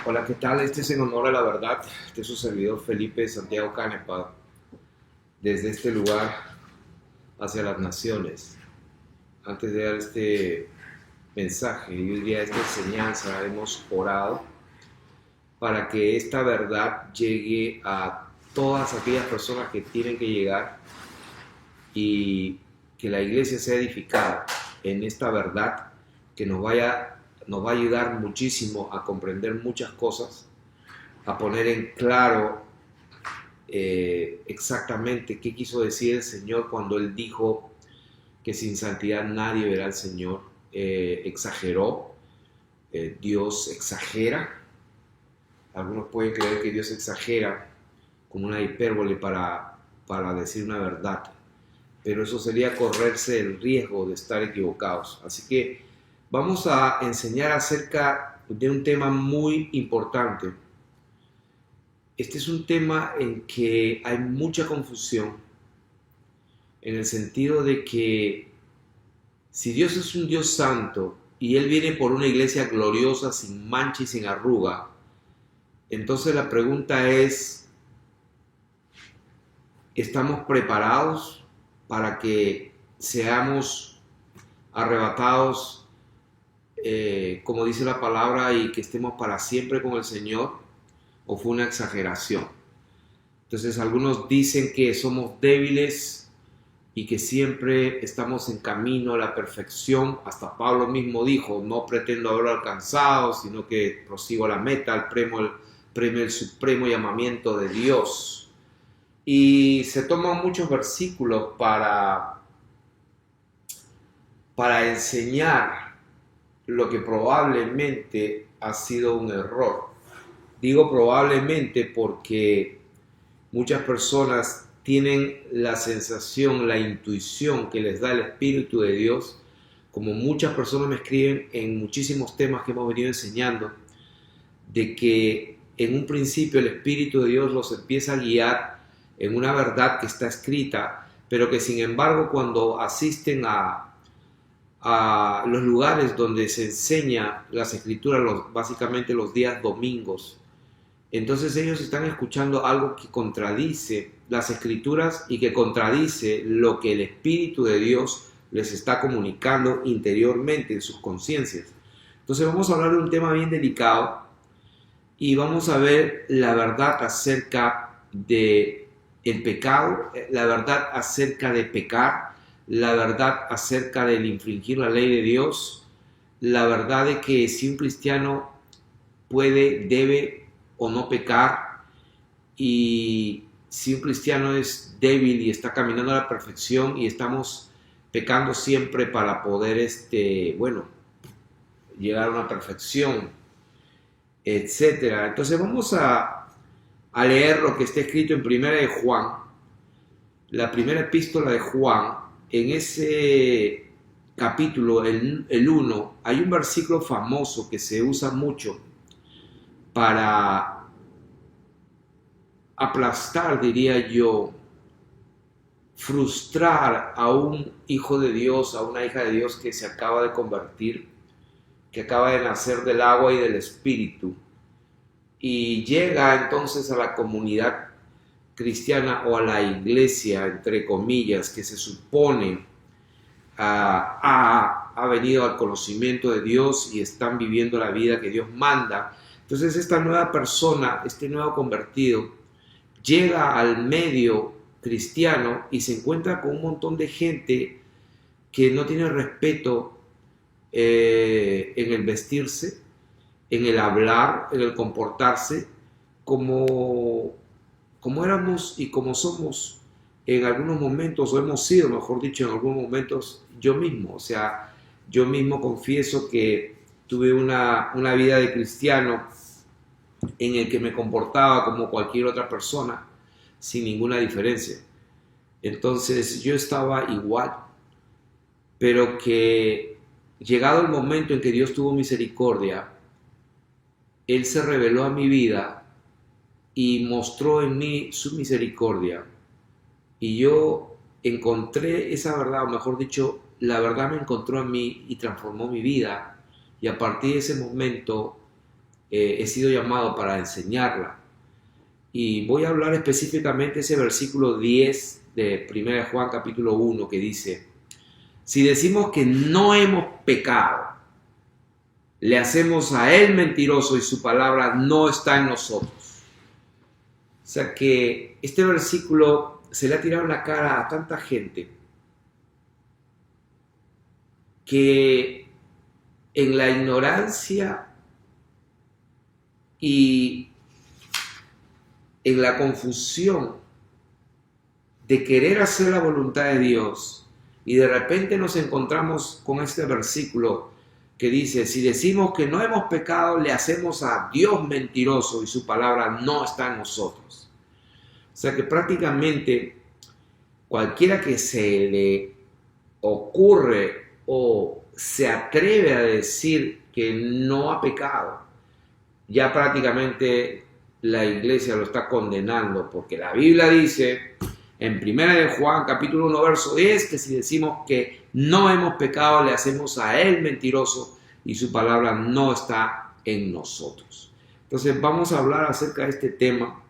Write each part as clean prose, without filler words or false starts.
Hola, ¿qué tal? Este es En Honor a la Verdad. Este es su servidor Felipe Santiago Canepa, desde este lugar hacia las naciones. Antes de dar este mensaje, yo diría esta enseñanza, hemos orado para que esta verdad llegue a todas aquellas personas que tienen que llegar y que la iglesia sea edificada en esta verdad que nos va a ayudar muchísimo a comprender muchas cosas, a poner en claro exactamente qué quiso decir el Señor cuando Él dijo que sin santidad nadie verá al Señor. Exageró, Dios exagera. Algunos pueden creer que Dios exagera con una hipérbole para decir una verdad, pero eso sería correrse el riesgo de estar equivocados. Así que vamos a enseñar acerca de un tema muy importante. Este es un tema en que hay mucha confusión, en el sentido de que si Dios es un Dios santo y Él viene por una iglesia gloriosa, sin mancha y sin arruga, entonces la pregunta es, ¿estamos preparados para que seamos arrebatados, como dice la palabra, y que estemos para siempre con el Señor? ¿O fue una exageración? Entonces algunos dicen que somos débiles y que siempre estamos en camino a la perfección. Hasta Pablo mismo dijo, no pretendo haberlo alcanzado, sino que prosigo a la meta, al premio el supremo llamamiento de Dios. Y se toman muchos versículos para enseñar lo que probablemente ha sido un error. Digo probablemente porque muchas personas tienen la sensación, la intuición que les da el Espíritu de Dios, como muchas personas me escriben en muchísimos temas que hemos venido enseñando, de que en un principio el Espíritu de Dios los empieza a guiar en una verdad que está escrita, pero que sin embargo cuando asisten a los lugares donde se enseña las Escrituras, básicamente los días domingos, entonces ellos están escuchando algo que contradice las Escrituras y que contradice lo que el Espíritu de Dios les está comunicando interiormente en sus conciencias. Entonces vamos a hablar de un tema bien delicado y vamos a ver la verdad acerca de el pecado, la verdad acerca de pecar, la verdad acerca del infringir la ley de Dios, la verdad de que si un cristiano puede, debe o no pecar, y si un cristiano es débil y está caminando a la perfección y estamos pecando siempre para poder llegar a una perfección, etcétera. Entonces vamos a leer lo que está escrito en Primera de Juan, la primera epístola de Juan. En ese capítulo, el 1, hay un versículo famoso que se usa mucho para aplastar, diría yo, frustrar a un hijo de Dios, a una hija de Dios que se acaba de convertir, que acaba de nacer del agua y del espíritu, y llega entonces a la comunidad cristiana o a la iglesia, entre comillas, que se supone ha venido al conocimiento de Dios y están viviendo la vida que Dios manda. Entonces esta nueva persona, este nuevo convertido, llega al medio cristiano y se encuentra con un montón de gente que no tiene respeto en el vestirse, en el hablar, en el comportarse, como éramos y como somos en algunos momentos, o hemos sido, mejor dicho, en algunos momentos yo mismo. O sea, yo mismo confieso que tuve una vida de cristiano en el que me comportaba como cualquier otra persona, sin ninguna diferencia. Entonces yo estaba igual, pero que llegado el momento en que Dios tuvo misericordia, Él se reveló a mi vida y mostró en mí su misericordia. Y yo encontré esa verdad, o mejor dicho, la verdad me encontró en mí y transformó mi vida. Y a partir de ese momento he sido llamado para enseñarla. Y voy a hablar específicamente de ese versículo 10 de 1 Juan capítulo 1 que dice: si decimos que no hemos pecado, le hacemos a él mentiroso y su palabra no está en nosotros. O sea que este versículo se le ha tirado en la cara a tanta gente que en la ignorancia y en la confusión de querer hacer la voluntad de Dios, y de repente nos encontramos con este versículo que dice: si decimos que no hemos pecado, le hacemos a Dios mentiroso y su palabra no está en nosotros. O sea que prácticamente cualquiera que se le ocurre o se atreve a decir que no ha pecado, ya prácticamente la iglesia lo está condenando, porque la Biblia dice en 1 Juan capítulo 1 verso 10 que si decimos que no hemos pecado, le hacemos a él mentiroso y su palabra no está en nosotros. Entonces vamos a hablar acerca de este tema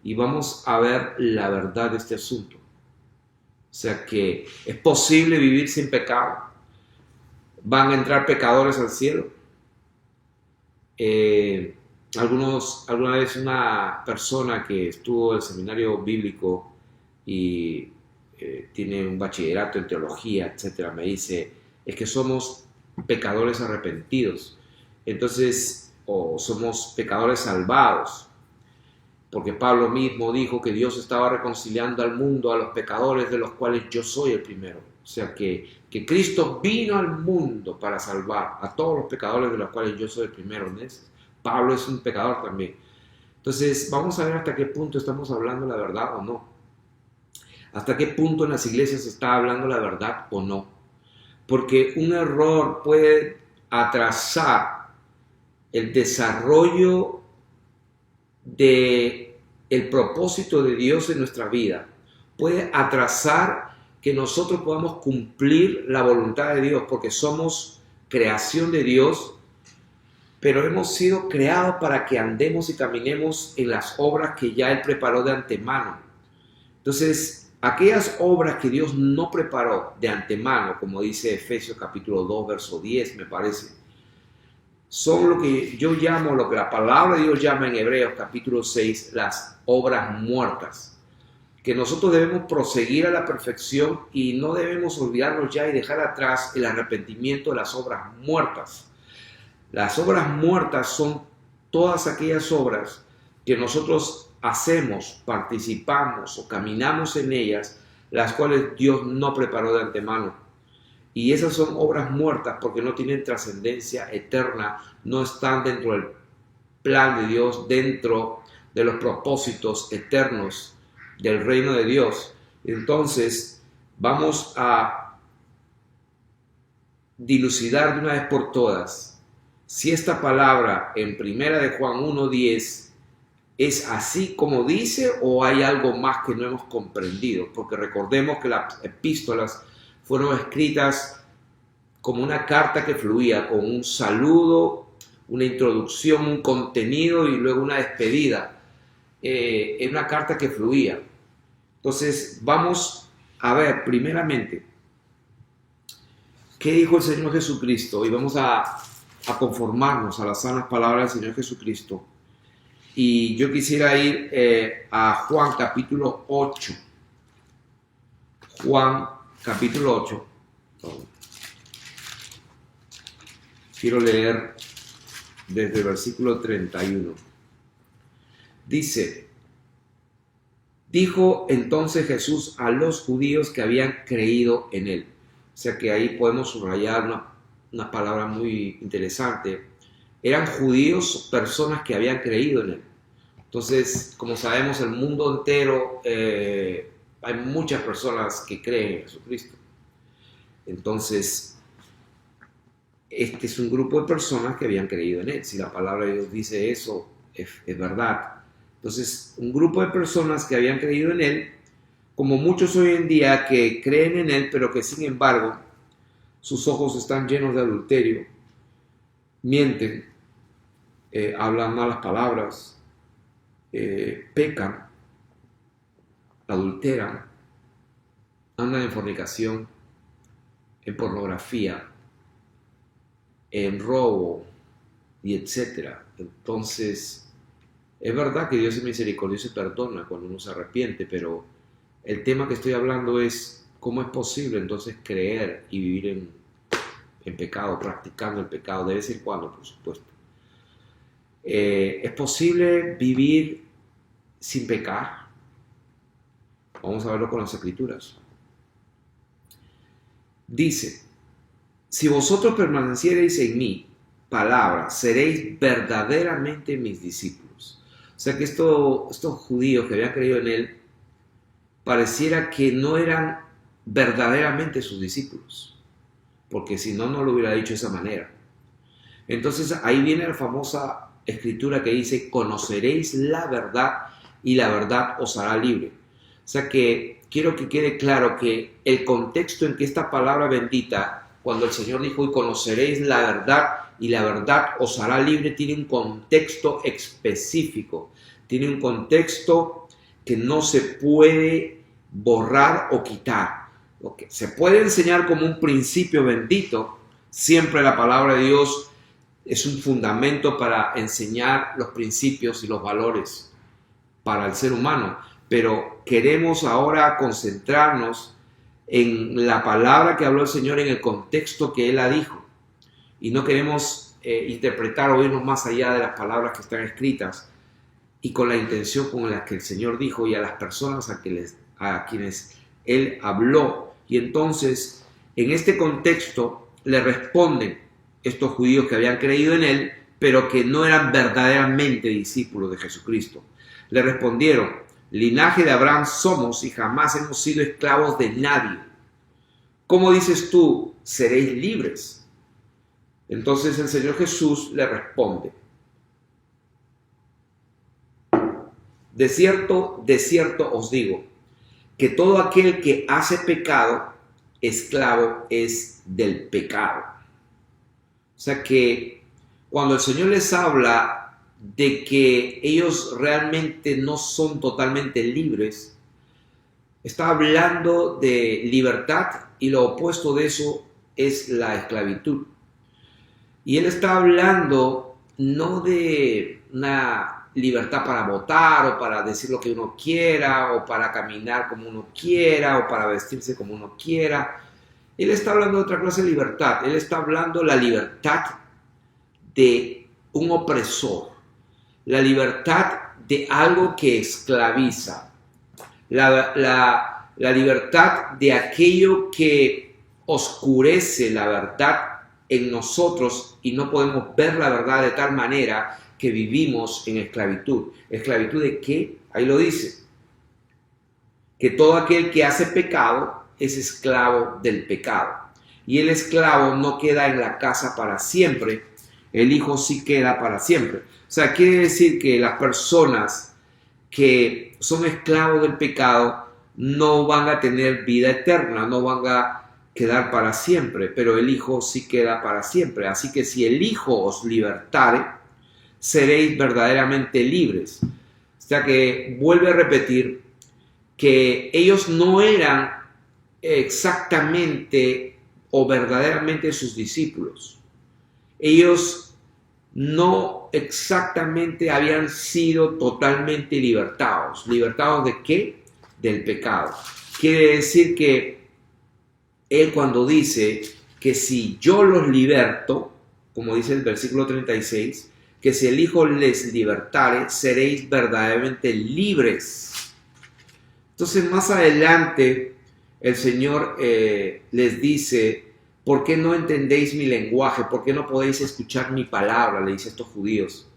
y vamos a ver la verdad de este asunto. O sea que es posible vivir sin pecado. ¿Van a entrar pecadores al cielo? Alguna vez una persona que estuvo en el seminario bíblico y tiene un bachillerato en teología, etcétera, me dice: es que somos pecadores arrepentidos, entonces, o somos pecadores salvados, porque Pablo mismo dijo que Dios estaba reconciliando al mundo, a los pecadores, de los cuales yo soy el primero. O sea que Cristo vino al mundo para salvar a todos los pecadores, de los cuales yo soy el primero. ¿No? Pablo es un pecador también. Entonces vamos a ver hasta qué punto estamos hablando la verdad o no. Hasta qué punto en las iglesias se está hablando la verdad o no. Porque un error puede atrasar el desarrollo del propósito de Dios en nuestra vida. Puede atrasar que nosotros podamos cumplir la voluntad de Dios, porque somos creación de Dios, pero hemos sido creados para que andemos y caminemos en las obras que ya Él preparó de antemano. Entonces, aquellas obras que Dios no preparó de antemano, como dice Efesios capítulo 2, verso 10, me parece, son lo que yo llamo, lo que la palabra de Dios llama en Hebreos capítulo 6, las obras muertas, que nosotros debemos proseguir a la perfección y no debemos olvidarnos ya y dejar atrás el arrepentimiento de las obras muertas. Las obras muertas son todas aquellas obras que nosotros hacemos, participamos o caminamos en ellas, las cuales Dios no preparó de antemano. Y esas son obras muertas porque no tienen trascendencia eterna, no están dentro del plan de Dios, dentro de los propósitos eternos del reino de Dios. Entonces, vamos a dilucidar de una vez por todas si esta palabra en 1 Juan 1:10 es así como dice o hay algo más que no hemos comprendido, porque recordemos que las epístolas fueron escritas como una carta que fluía, con un saludo, una introducción, un contenido y luego una despedida. Es una carta que fluía. Entonces vamos a ver primeramente qué dijo el Señor Jesucristo y vamos a conformarnos a las sanas palabras del Señor Jesucristo. Y yo quisiera ir a Juan capítulo 8. Juan capítulo 8. Quiero leer desde el versículo 31. Dice: dijo entonces Jesús a los judíos que habían creído en él. O sea que ahí podemos subrayar una palabra muy interesante. Eran judíos, personas que habían creído en él. Entonces, como sabemos, el mundo entero, hay muchas personas que creen en Jesucristo. Entonces, este es un grupo de personas que habían creído en él. Si la palabra de Dios dice eso, es verdad. Entonces, un grupo de personas que habían creído en él, como muchos hoy en día que creen en él, pero que sin embargo sus ojos están llenos de adulterio, mienten, hablan malas palabras, pecan, adulteran, andan en fornicación, en pornografía, en robo y etcétera. Entonces, es verdad que Dios es misericordioso y perdona cuando uno se arrepiente, pero el tema que estoy hablando es cómo es posible entonces creer y vivir en pecado, practicando el pecado, de vez en cuando, por supuesto. ¿Es posible vivir sin pecar? Vamos a verlo con las Escrituras. Dice, si vosotros permaneciereis en mi palabra, seréis verdaderamente mis discípulos. O sea que estos judíos que habían creído en él, pareciera que no eran verdaderamente sus discípulos, porque si no, no lo hubiera dicho de esa manera. Entonces ahí viene la famosa escritura que dice, conoceréis la verdad y la verdad os hará libre. O sea que quiero que quede claro que el contexto en que esta palabra bendita, cuando el Señor dijo, y conoceréis la verdad y la verdad os hará libre, tiene un contexto específico, tiene un contexto que no se puede borrar o quitar. Okay. Se puede enseñar como un principio bendito, siempre la palabra de Dios es un fundamento para enseñar los principios y los valores para el ser humano, pero queremos ahora concentrarnos en la palabra que habló el Señor en el contexto que Él la dijo, y no queremos interpretar o irnos más allá de las palabras que están escritas y con la intención con la que el Señor dijo y a las personas a quienes Él habló. Y entonces, en este contexto, le responden estos judíos que habían creído en Él, pero que no eran verdaderamente discípulos de Jesucristo. Le respondieron, linaje de Abraham somos y jamás hemos sido esclavos de nadie. ¿Cómo dices tú, seréis libres? Entonces el Señor Jesús le responde, de cierto os digo, que todo aquel que hace pecado, esclavo es del pecado. O sea que cuando el Señor les habla de que ellos realmente no son totalmente libres, está hablando de libertad y lo opuesto de eso es la esclavitud. Y Él está hablando no de una libertad para votar o para decir lo que uno quiera o para caminar como uno quiera o para vestirse como uno quiera. Él está hablando de otra clase de libertad. Él está hablando de la libertad de un opresor, la libertad de algo que esclaviza, la libertad de aquello que oscurece la verdad en nosotros y no podemos ver la verdad de tal manera que vivimos en esclavitud. ¿Esclavitud de qué? Ahí lo dice. Que todo aquel que hace pecado es esclavo del pecado. Y el esclavo no queda en la casa para siempre, el hijo sí queda para siempre. O sea, quiere decir que las personas que son esclavos del pecado no van a tener vida eterna, no van a quedar para siempre, pero el Hijo sí queda para siempre. Así que si el Hijo os libertare, seréis verdaderamente libres. O sea que vuelve a repetir que ellos no eran exactamente o verdaderamente sus discípulos. Ellos no exactamente habían sido totalmente libertados. ¿Libertados de qué? Del pecado. Quiere decir que Él cuando dice que si yo los liberto, como dice el versículo 36, que si el Hijo les libertare, seréis verdaderamente libres. Entonces más adelante el Señor les dice, ¿por qué no entendéis mi lenguaje? ¿Por qué no podéis escuchar mi palabra? Le dice a estos judíos.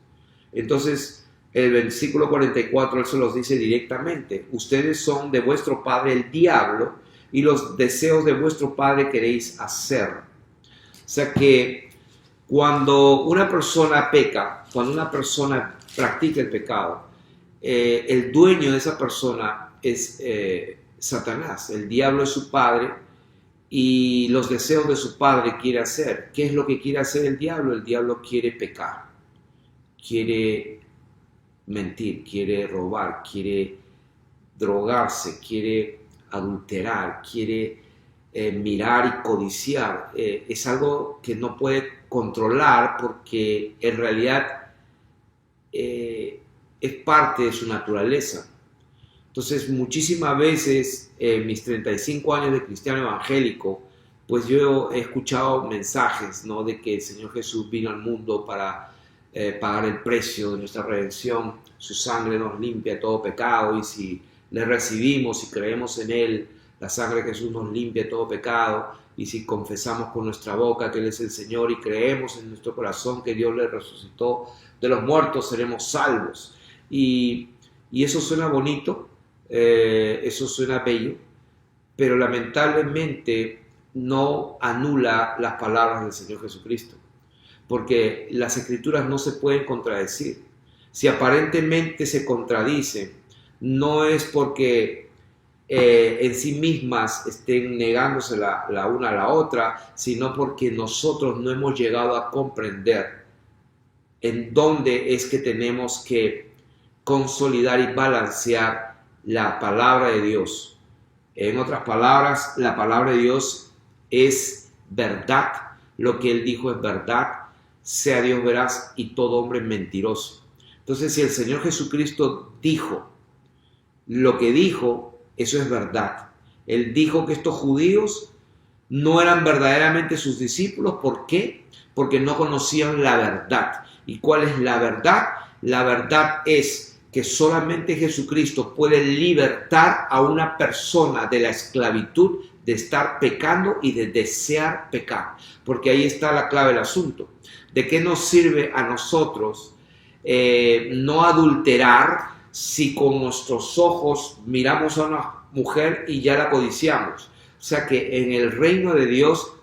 Entonces el versículo 44 Él se los dice directamente, ustedes son de vuestro padre el diablo, y los deseos de vuestro padre queréis hacer. O sea que cuando una persona peca, cuando una persona practica el pecado, el dueño de esa persona es Satanás. El diablo es su padre y los deseos de su padre quiere hacer. ¿Qué es lo que quiere hacer el diablo? El diablo quiere pecar. quiere mentir, quiere robar, quiere drogarse, quiere adulterar, quiere mirar y codiciar. Es algo que no puede controlar porque en realidad es parte de su naturaleza. Entonces, muchísimas veces en mis 35 años de cristiano evangélico, pues yo he escuchado mensajes, ¿no?, de que el Señor Jesús vino al mundo para pagar el precio de nuestra redención. Su sangre nos limpia de todo pecado, y si le recibimos y creemos en Él, la sangre de Jesús nos limpia de todo pecado. Y si confesamos con nuestra boca que Él es el Señor y creemos en nuestro corazón que Dios le resucitó de los muertos, seremos salvos. Y eso suena bonito, eso suena bello, pero lamentablemente no anula las palabras del Señor Jesucristo, porque las Escrituras no se pueden contradecir. Si aparentemente se contradicen, no es porque en sí mismas estén negándose la una a la otra, sino porque nosotros no hemos llegado a comprender en dónde es que tenemos que consolidar y balancear la palabra de Dios. En otras palabras, la palabra de Dios es verdad, lo que Él dijo es verdad, sea Dios veraz y todo hombre mentiroso. Entonces, si el Señor Jesucristo dijo lo que dijo, eso es verdad. Él dijo que estos judíos no eran verdaderamente sus discípulos. ¿Por qué? Porque no conocían la verdad. ¿Y cuál es la verdad? La verdad es que solamente Jesucristo puede libertar a una persona de la esclavitud de estar pecando y de desear pecar. Porque ahí está la clave del asunto. ¿De qué nos sirve a nosotros no adulterar si con nuestros ojos miramos a una mujer y ya la codiciamos? O sea que en el reino de Dios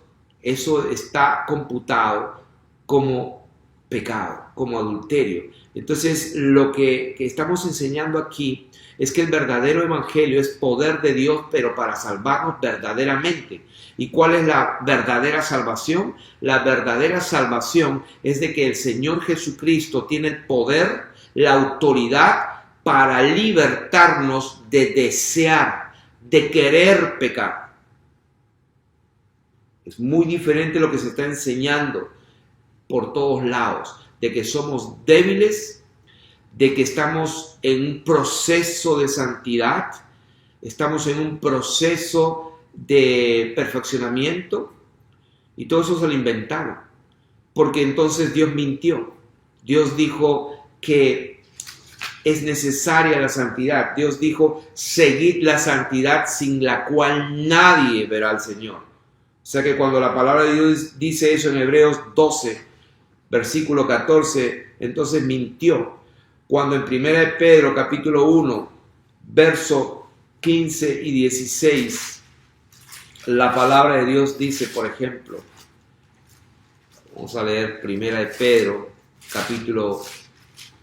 eso está computado como pecado, como adulterio. Entonces, lo que estamos enseñando aquí es que el verdadero evangelio es poder de Dios, pero para salvarnos verdaderamente. ¿Y cuál es la verdadera salvación? La verdadera salvación es de que el Señor Jesucristo tiene el poder, la autoridad para libertarnos de desear, de querer pecar. Es muy diferente lo que se está enseñando por todos lados, de que somos débiles, de que estamos en un proceso de santidad, estamos en un proceso de perfeccionamiento, y todo eso se lo inventaron, porque entonces Dios mintió. Dios dijo que es necesaria la santidad. Dios dijo, seguid la santidad sin la cual nadie verá al Señor. O sea que cuando la palabra de Dios dice eso en Hebreos 12, versículo 14, entonces mintió. Cuando en 1 Pedro capítulo 1, verso 15 y 16, la palabra de Dios dice, por ejemplo, vamos a leer 1 Pedro capítulo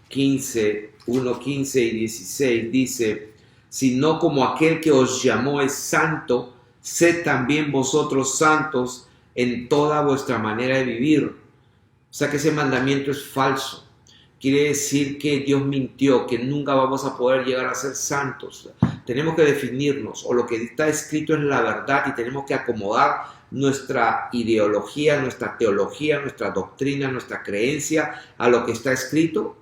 15, 1, 15 y 16, dice, sino como aquel que os llamó es santo, sed también vosotros santos en toda vuestra manera de vivir. O sea que ese mandamiento es falso. Quiere decir que Dios mintió, que nunca vamos a poder llegar a ser santos. Tenemos que definirnos, o lo que está escrito es la verdad, y tenemos que acomodar nuestra ideología, nuestra teología, nuestra doctrina, nuestra creencia a lo que está escrito,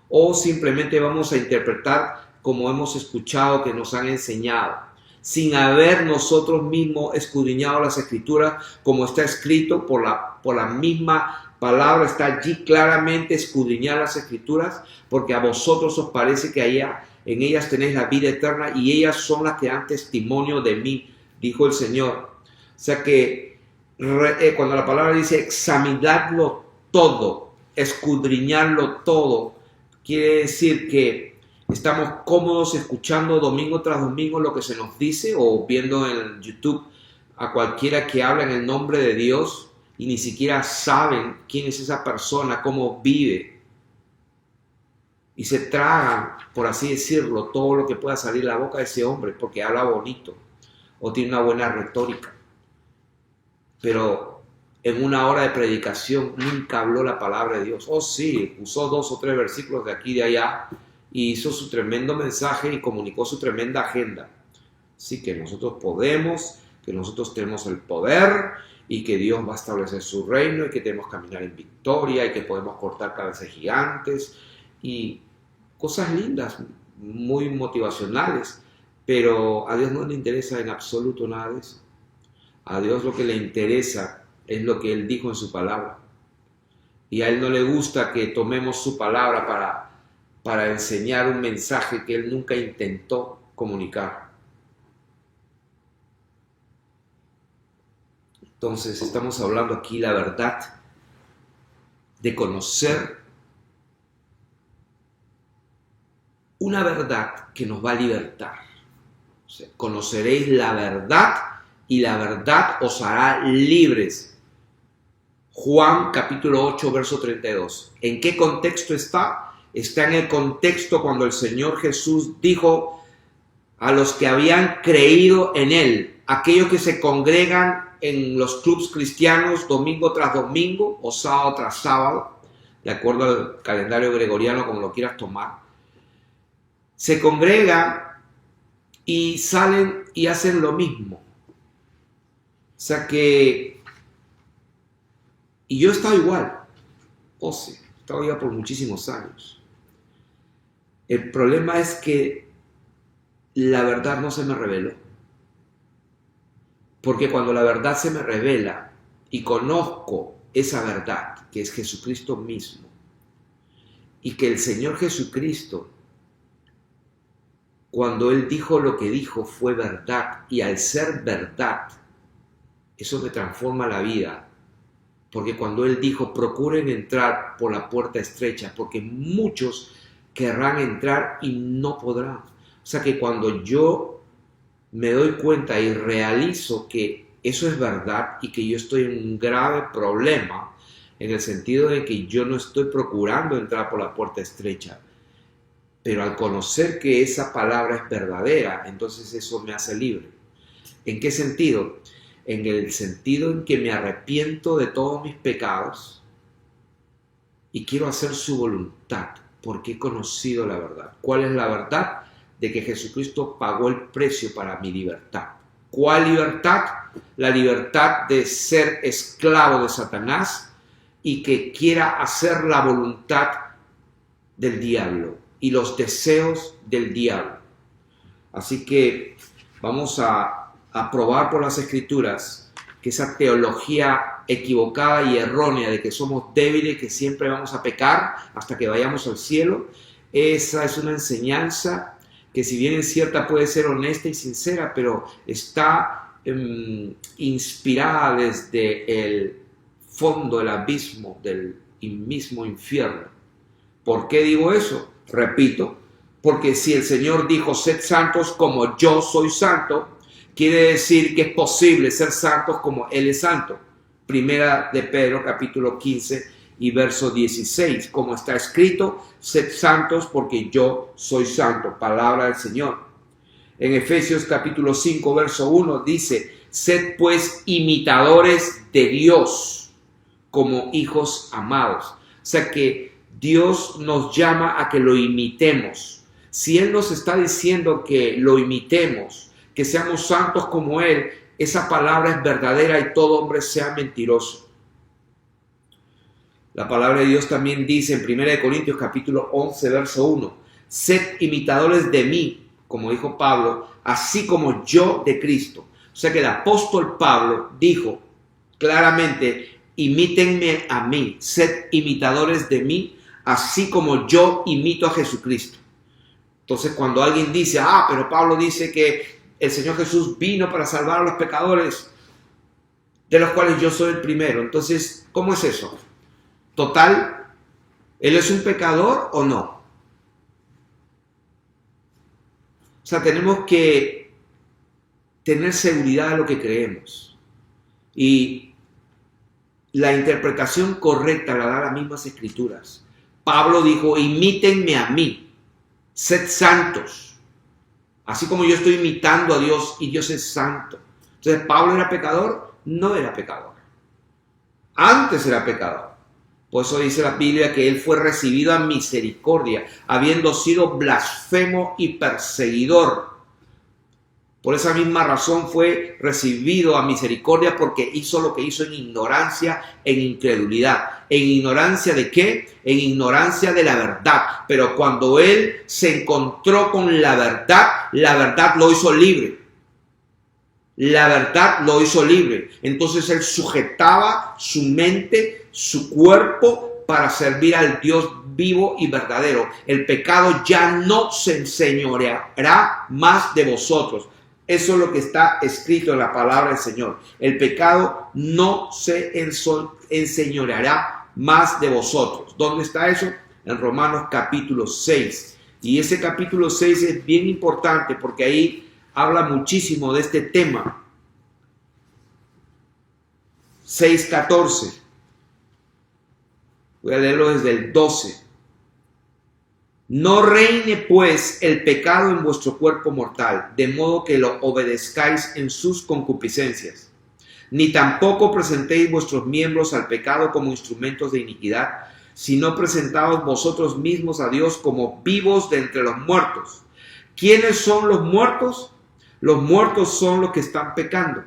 o simplemente vamos a interpretar como hemos escuchado que nos han enseñado, sin haber nosotros mismos escudriñado las Escrituras como está escrito por la misma palabra. Está allí claramente escudriñar las Escrituras, porque a vosotros os parece que en ellas tenéis la vida eterna, y ellas son las que dan testimonio de mí, dijo el Señor. O sea que cuando la palabra dice examinadlo todo, escudriñarlo todo, quiere decir que estamos cómodos escuchando domingo tras domingo lo que se nos dice, o viendo en YouTube a cualquiera que habla en el nombre de Dios y ni siquiera saben quién es esa persona, cómo vive, y se tragan, por así decirlo, todo lo que pueda salir de la boca de ese hombre porque habla bonito o tiene una buena retórica. Pero en una hora de predicación nunca habló la palabra de Dios. Oh sí, usó 2 o 3 versículos de aquí y de allá y hizo su tremendo mensaje y comunicó su tremenda agenda. Así que nosotros podemos, que nosotros tenemos el poder y que Dios va a establecer su reino y que tenemos que caminar en victoria y que podemos cortar cabezas gigantes y cosas lindas, muy motivacionales, pero a Dios no le interesa en absoluto nada de eso. A Dios lo que le interesa es lo que Él dijo en su palabra. Y a Él no le gusta que tomemos su palabra para enseñar un mensaje que Él nunca intentó comunicar. Entonces estamos hablando aquí la verdad de conocer una verdad que nos va a libertar. O sea, conoceréis la verdad y la verdad os hará libres. Juan capítulo 8, verso 32. ¿En qué contexto está? Está en el contexto cuando el Señor Jesús dijo a los que habían creído en Él, aquellos que se congregan en los clubes cristianos domingo tras domingo o sábado tras sábado, de acuerdo al calendario gregoriano, como lo quieras tomar, se congregan y salen y hacen lo mismo. O sea que, y yo he estado igual, o sí, he estado igual por muchísimos años. El problema es que la verdad no se me reveló. Porque cuando la verdad se me revela y conozco esa verdad, que es Jesucristo mismo, y que el Señor Jesucristo, cuando Él dijo lo que dijo, fue verdad, y al ser verdad, eso me transforma la vida. Porque cuando Él dijo, procuren entrar por la puerta estrecha, porque muchos querrán entrar y no podrán. O sea que cuando yo me doy cuenta y realizo que eso es verdad y que yo estoy en un grave problema, en el sentido de que yo no estoy procurando entrar por la puerta estrecha, pero al conocer que esa palabra es verdadera, entonces eso me hace libre. ¿En qué sentido? En el sentido en que me arrepiento de todos mis pecados y quiero hacer su voluntad, porque he conocido la verdad. ¿Cuál es la verdad? De que Jesucristo pagó el precio para mi libertad. ¿Cuál libertad? La libertad de ser esclavo de Satanás y que quiera hacer la voluntad del diablo y los deseos del diablo. Así que vamos a probar por las Escrituras que esa teología equivocada y errónea de que somos débiles, que siempre vamos a pecar hasta que vayamos al cielo, esa es una enseñanza que si bien es cierta puede ser honesta y sincera, pero está inspirada desde el fondo del abismo del mismo infierno. ¿Por qué digo eso? Repito, porque si el Señor dijo, sed santos como yo soy santo, quiere decir que es posible ser santos como Él es santo. Primera de Pedro, capítulo 15 y verso 16, como está escrito, sed santos porque yo soy santo, palabra del Señor. En Efesios capítulo 5, verso 1 dice, sed pues imitadores de Dios como hijos amados. O sea que Dios nos llama a que lo imitemos. Si Él nos está diciendo que lo imitemos, que seamos santos como Él, esa palabra es verdadera y todo hombre sea mentiroso. La palabra de Dios también dice en 1 Corintios capítulo 11, verso 1, sed imitadores de mí, como dijo Pablo, así como yo de Cristo. O sea que el apóstol Pablo dijo claramente, imítenme a mí, sed imitadores de mí, así como yo imito a Jesucristo. Entonces cuando alguien dice, pero Pablo dice que el Señor Jesús vino para salvar a los pecadores, de los cuales yo soy el primero. Entonces, ¿cómo es eso? Total, ¿Él es un pecador o no? O sea, tenemos que tener seguridad de lo que creemos. Y la interpretación correcta la da las mismas Escrituras. Pablo dijo, imítenme a mí, sed santos. Así como yo estoy imitando a Dios y Dios es santo. Entonces, ¿Pablo era pecador? No era pecador. Antes era pecador. Por eso dice la Biblia que él fue recibido a misericordia, habiendo sido blasfemo y perseguidor. Por esa misma razón fue recibido a misericordia, porque hizo lo que hizo en ignorancia, en incredulidad. ¿En ignorancia de qué? En ignorancia de la verdad. Pero cuando él se encontró con la verdad lo hizo libre. La verdad lo hizo libre. Entonces él sujetaba su mente, su cuerpo, para servir al Dios vivo y verdadero. El pecado ya no se enseñoreará más de vosotros. Eso es lo que está escrito en la palabra del Señor. El pecado no se enseñoreará más de vosotros. ¿Dónde está eso? En Romanos capítulo 6. Y ese capítulo 6 es bien importante porque ahí habla muchísimo de este tema. 6:14. Voy a leerlo desde el 12. No reine pues el pecado en vuestro cuerpo mortal, de modo que lo obedezcáis en sus concupiscencias. Ni tampoco presentéis vuestros miembros al pecado como instrumentos de iniquidad, sino presentaos vosotros mismos a Dios como vivos de entre los muertos. ¿Quiénes son los muertos? Los muertos son los que están pecando.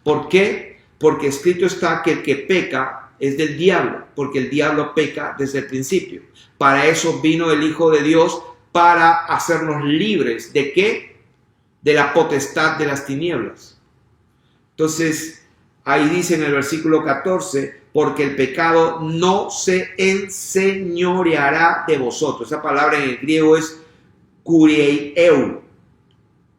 ¿Por qué? Porque escrito está que el que peca es del diablo, porque el diablo peca desde el principio. Para eso vino el Hijo de Dios, para hacernos libres. ¿De qué? De la potestad de las tinieblas. Entonces, ahí dice en el versículo 14, porque el pecado no se enseñoreará de vosotros. Esa palabra en el griego es kurieu.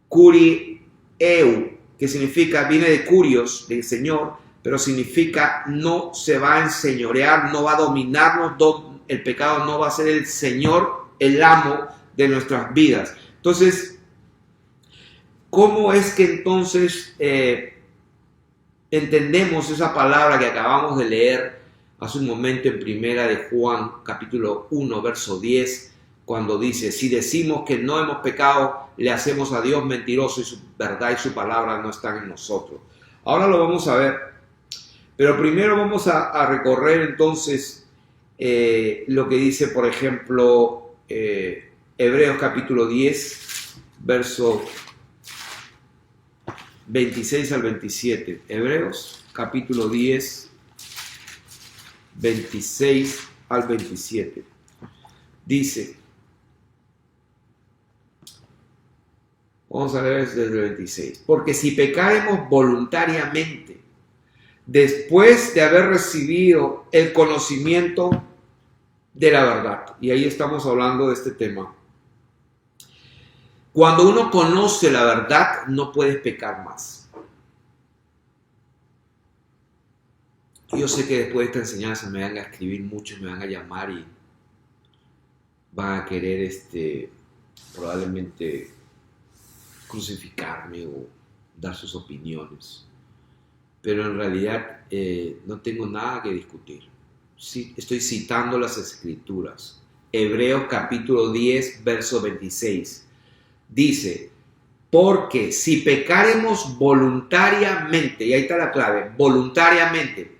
Kurieu, que significa, viene de kurios, del Señor, pero significa no se va a enseñorear, no va a dominarnos. El pecado no va a ser el Señor, el amo de nuestras vidas. Entonces, ¿cómo es que entonces entendemos esa palabra que acabamos de leer hace un momento en primera de Juan, capítulo 1, verso 10, cuando dice, si decimos que no hemos pecado, le hacemos a Dios mentiroso y su verdad y su palabra no están en nosotros? Ahora lo vamos a ver, pero primero vamos a recorrer entonces lo que dice, por ejemplo, Hebreos capítulo 10, verso 26 al 27. Hebreos capítulo 10, 26 al 27. Dice, vamos a leer desde el 26. Porque si pecaremos voluntariamente, después de haber recibido el conocimiento de la verdad, y ahí estamos hablando de este tema, cuando uno conoce la verdad, no puedes pecar más. Yo sé que después de esta enseñanza me van a escribir muchos, me van a llamar y van a querer probablemente crucificarme o dar sus opiniones. Pero en realidad no tengo nada que discutir. Sí, estoy citando las Escrituras. Hebreos capítulo 10, verso 26. Dice, porque si pecaremos voluntariamente, y ahí está la clave, voluntariamente,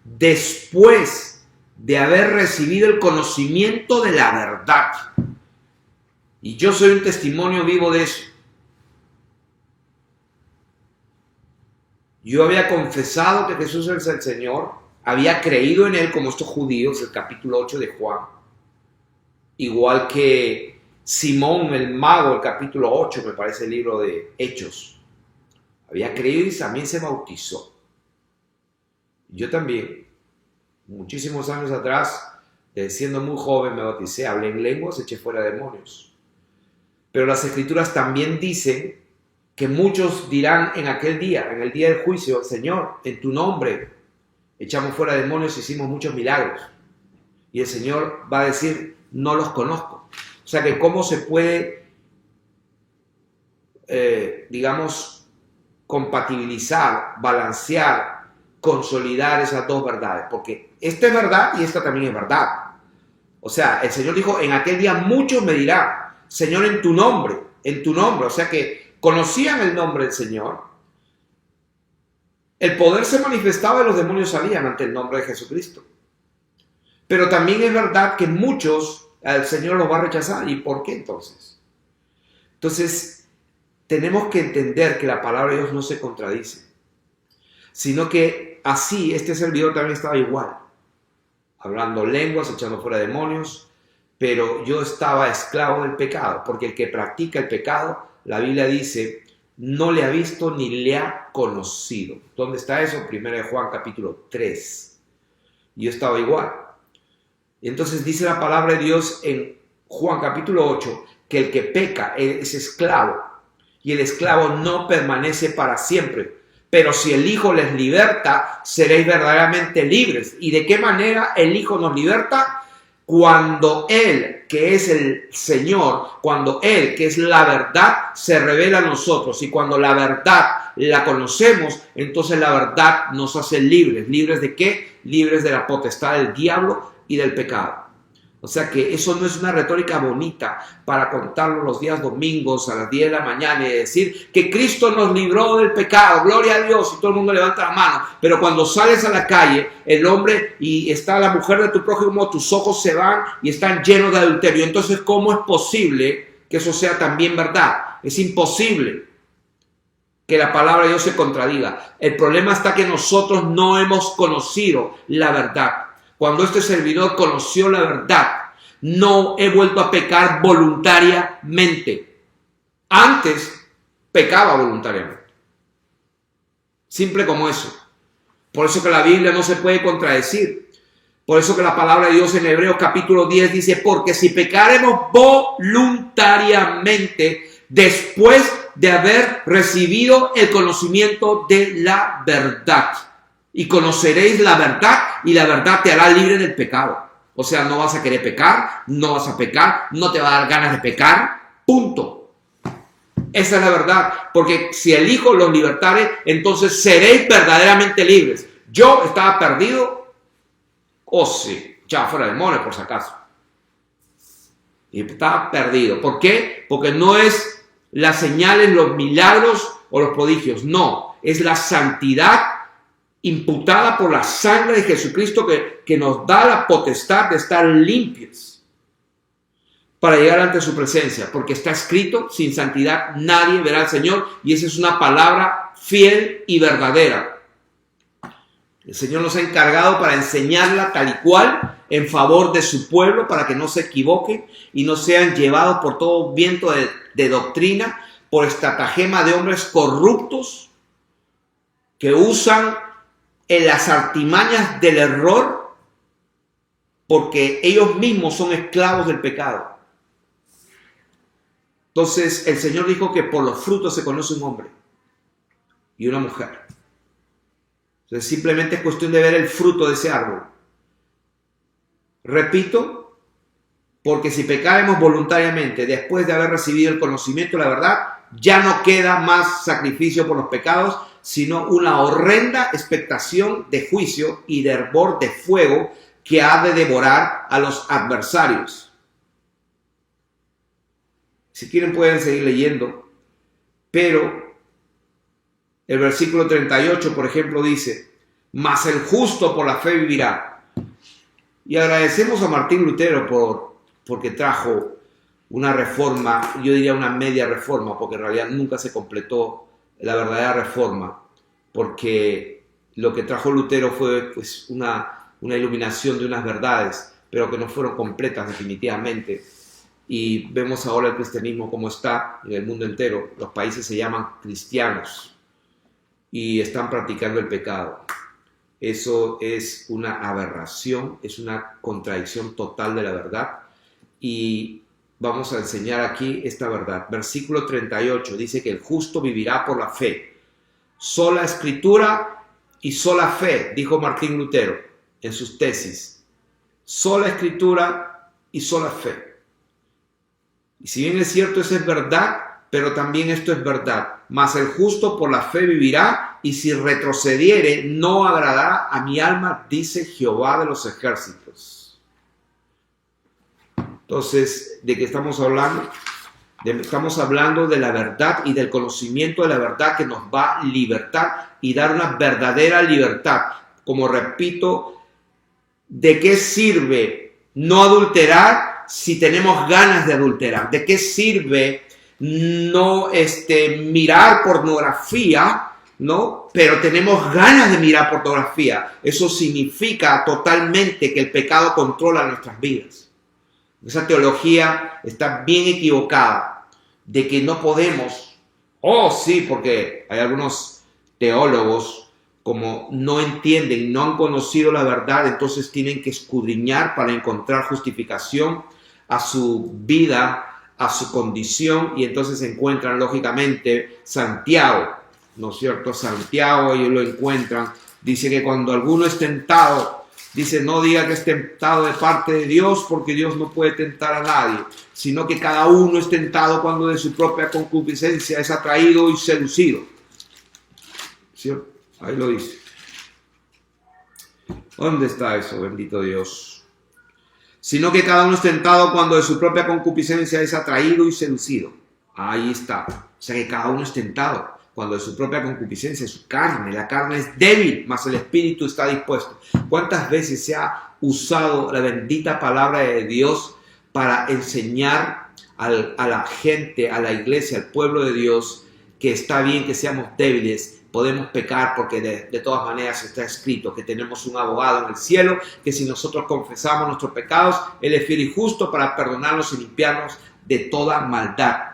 después de haber recibido el conocimiento de la verdad, y yo soy un testimonio vivo de eso. Yo había confesado que Jesús es el Señor, había creído en Él como estos judíos, el capítulo 8 de Juan, igual que Simón el mago, el capítulo 8, me parece el libro de Hechos. Había creído y también se bautizó. Yo también, muchísimos años atrás, siendo muy joven, me bauticé, hablé en lenguas, eché fuera demonios. Pero las Escrituras también dicen que muchos dirán en aquel día, en el día del juicio, Señor, en tu nombre echamos fuera demonios, hicimos muchos milagros. Y el Señor va a decir, no los conozco. O sea que cómo se puede, digamos, compatibilizar, balancear, consolidar esas dos verdades. Porque esta es verdad y esta también es verdad. O sea, el Señor dijo, en aquel día muchos me dirán, Señor, en tu nombre. O sea que conocían el nombre del Señor, El poder se manifestaba y los demonios salían ante el nombre de Jesucristo. Pero también es verdad que muchos el Señor los va a rechazar. ¿Y por qué entonces? Entonces, tenemos que entender que la palabra de Dios no se contradice, sino que así este servidor también estaba igual, hablando lenguas, echando fuera demonios, pero yo estaba esclavo del pecado, porque el que practica el pecado, la Biblia dice, no le ha visto ni le ha conocido. ¿Dónde está eso? 1 Juan capítulo 3. Yo estaba igual. Y entonces dice la palabra de Dios en Juan capítulo 8, que el que peca es esclavo, y el esclavo no permanece para siempre. Pero si el Hijo les liberta, seréis verdaderamente libres. ¿Y de qué manera el Hijo nos liberta? Cuando Él, que es el Señor, cuando Él, que es la verdad, se revela a nosotros. Y cuando la verdad la conocemos, entonces la verdad nos hace libres. ¿Libres de qué? Libres de la potestad del diablo y del pecado. O sea que eso no es una retórica bonita para contarlo los días domingos a las 10 de la mañana y decir que Cristo nos libró del pecado, gloria a Dios, y todo el mundo levanta la mano. Pero cuando sales a la calle, el hombre y está la mujer de tu prójimo, tus ojos se van y están llenos de adulterio. Entonces, ¿cómo es posible que eso sea también verdad? Es imposible que la palabra de Dios se contradiga. El problema está que nosotros no hemos conocido la verdad. Cuando este servidor conoció la verdad, no he vuelto a pecar voluntariamente. Antes pecaba voluntariamente. Simple como eso. Por eso que la Biblia no se puede contradecir. Por eso que la palabra de Dios en Hebreos capítulo 10 dice, porque si pecaremos voluntariamente después de haber recibido el conocimiento de la verdad. Y conoceréis la verdad y la verdad te hará libre del pecado. O sea, no vas a querer pecar, no vas a pecar, no te va a dar ganas de pecar, punto. Esa es la verdad, porque si el Hijo los libertare, entonces seréis verdaderamente libres. Yo estaba perdido, sí, ya fuera de demonios por si acaso. Y estaba perdido. ¿Por qué? Porque no es las señales, los milagros o los prodigios, no, es la santidad imputada por la sangre de Jesucristo que nos da la potestad de estar limpios para llegar ante su presencia, porque está escrito, sin santidad nadie verá al Señor, y esa es una palabra fiel y verdadera. El Señor nos ha encargado para enseñarla tal y cual en favor de su pueblo, para que no se equivoquen y no sean llevados por todo viento de doctrina, por estratagema de hombres corruptos que usan en las artimañas del error, porque ellos mismos son esclavos del pecado. Entonces el Señor dijo que por los frutos se conoce un hombre y una mujer. Entonces simplemente es cuestión de ver el fruto de ese árbol. Repito, porque si pecaremos voluntariamente después de haber recibido el conocimiento de la verdad, ya no queda más sacrificio por los pecados, sino una horrenda expectación de juicio y de hervor de fuego que ha de devorar a los adversarios. Si quieren pueden seguir leyendo, pero el versículo 38, por ejemplo, dice, mas el justo por la fe vivirá. Y agradecemos a Martín Lutero porque trajo una reforma, yo diría una media reforma, porque en realidad nunca se completó la verdadera reforma, porque lo que trajo Lutero fue pues, una iluminación de unas verdades, pero que no fueron completas definitivamente. Y vemos ahora el cristianismo como está en el mundo entero. Los países se llaman cristianos y están practicando el pecado. Eso es una aberración, es una contradicción total de la verdad. Y vamos a enseñar aquí esta verdad. Versículo 38 dice que el justo vivirá por la fe. Sola escritura y sola fe, dijo Martín Lutero en sus tesis. Sola escritura y sola fe. Y si bien es cierto, eso es verdad, pero también esto es verdad. Mas el justo por la fe vivirá, y si retrocediere, no agradará a mi alma, dice Jehová de los ejércitos. Entonces, ¿de qué estamos hablando? Estamos hablando de la verdad y del conocimiento de la verdad que nos va a libertar y dar una verdadera libertad. Como repito, ¿de qué sirve no adulterar si tenemos ganas de adulterar? ¿De qué sirve no mirar pornografía, ¿no? Pero tenemos ganas de mirar pornografía? Eso significa totalmente que el pecado controla nuestras vidas. Esa teología está bien equivocada de que no podemos. Oh, sí, porque hay algunos teólogos como no entienden, no han conocido la verdad, entonces tienen que escudriñar para encontrar justificación a su vida, a su condición, y entonces encuentran lógicamente Santiago, ¿no es cierto? Santiago, ellos lo encuentran, dice que cuando alguno es tentado, dice, no diga que es tentado de parte de Dios, porque Dios no puede tentar a nadie, sino que cada uno es tentado cuando de su propia concupiscencia es atraído y seducido. ¿Cierto? Ahí lo dice. ¿Dónde está eso, bendito Dios? Sino que cada uno es tentado cuando de su propia concupiscencia es atraído y seducido. Ahí está. O sea que cada uno es tentado cuando de su propia concupiscencia, su carne, la carne es débil, mas el espíritu está dispuesto. ¿Cuántas veces se ha usado la bendita palabra de Dios para enseñar a la gente, a la iglesia, al pueblo de Dios, que está bien que seamos débiles, podemos pecar porque de todas maneras está escrito que tenemos un abogado en el cielo, que si nosotros confesamos nuestros pecados, Él es fiel y justo para perdonarnos y limpiarnos de toda maldad?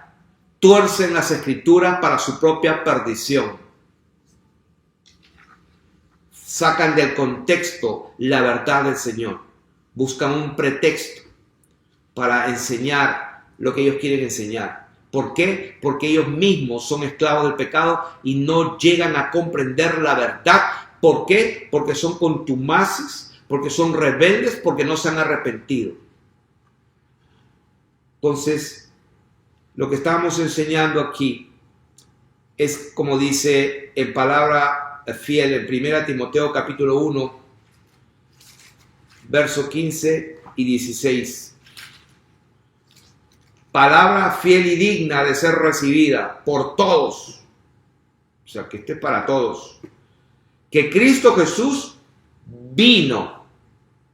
Tuercen las escrituras para su propia perdición. Sacan del contexto la verdad del Señor. Buscan un pretexto para enseñar lo que ellos quieren enseñar. ¿Por qué? Porque ellos mismos son esclavos del pecado y no llegan a comprender la verdad. ¿Por qué? Porque son contumaces, porque son rebeldes, porque no se han arrepentido. Entonces, lo que estamos enseñando aquí es, como dice en palabra fiel, en 1 Timoteo capítulo 1, versos 15 y 16. Palabra fiel y digna de ser recibida por todos. O sea, que esté para todos. Que Cristo Jesús vino.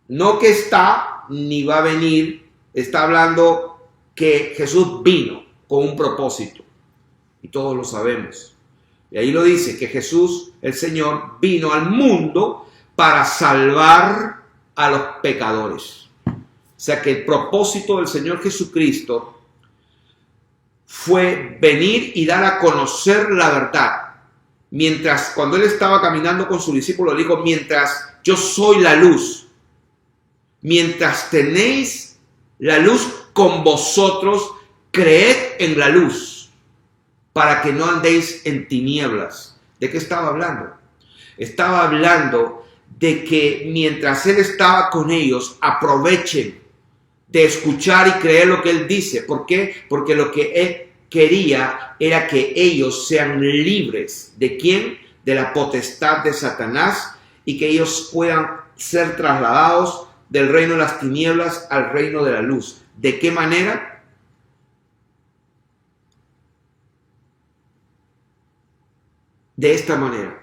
No que está ni va a venir. Está hablando que Jesús vino con un propósito. Y todos lo sabemos. Y ahí lo dice, que Jesús, el Señor, vino al mundo para salvar a los pecadores. O sea que el propósito del Señor Jesucristo fue venir y dar a conocer la verdad. Mientras, cuando Él estaba caminando con sus discípulos, dijo, mientras yo soy la luz, mientras tenéis la luz con vosotros, creed en la luz, para que no andéis en tinieblas. ¿De qué estaba hablando? Estaba hablando de que mientras Él estaba con ellos, aprovechen de escuchar y creer lo que Él dice. ¿Por qué? Porque lo que Él quería era que ellos sean libres. ¿De quién? De la potestad de Satanás, y que ellos puedan ser trasladados del reino de las tinieblas al reino de la luz. ¿De qué manera? De esta manera,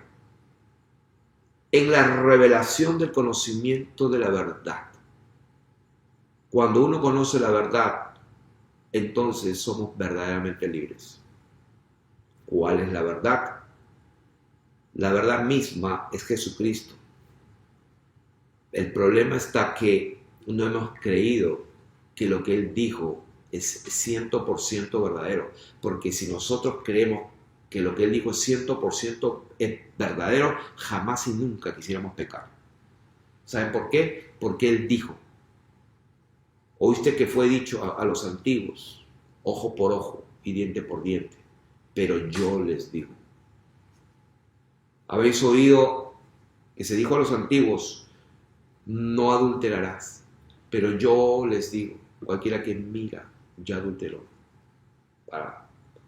en la revelación del conocimiento de la verdad. Cuando uno conoce la verdad, entonces somos verdaderamente libres. ¿Cuál es la verdad? La verdad misma es Jesucristo. El problema está que no hemos creído que lo que Él dijo es 100% verdadero. Porque si nosotros creemos que lo que Él dijo es 100% es verdadero, jamás y nunca quisiéramos pecar. ¿Saben por qué? Porque Él dijo. Oíste que fue dicho a los antiguos, ojo por ojo y diente por diente, pero yo les digo. Habéis oído que se dijo a los antiguos, no adulterarás, pero yo les digo, cualquiera que mira, ya adulteró.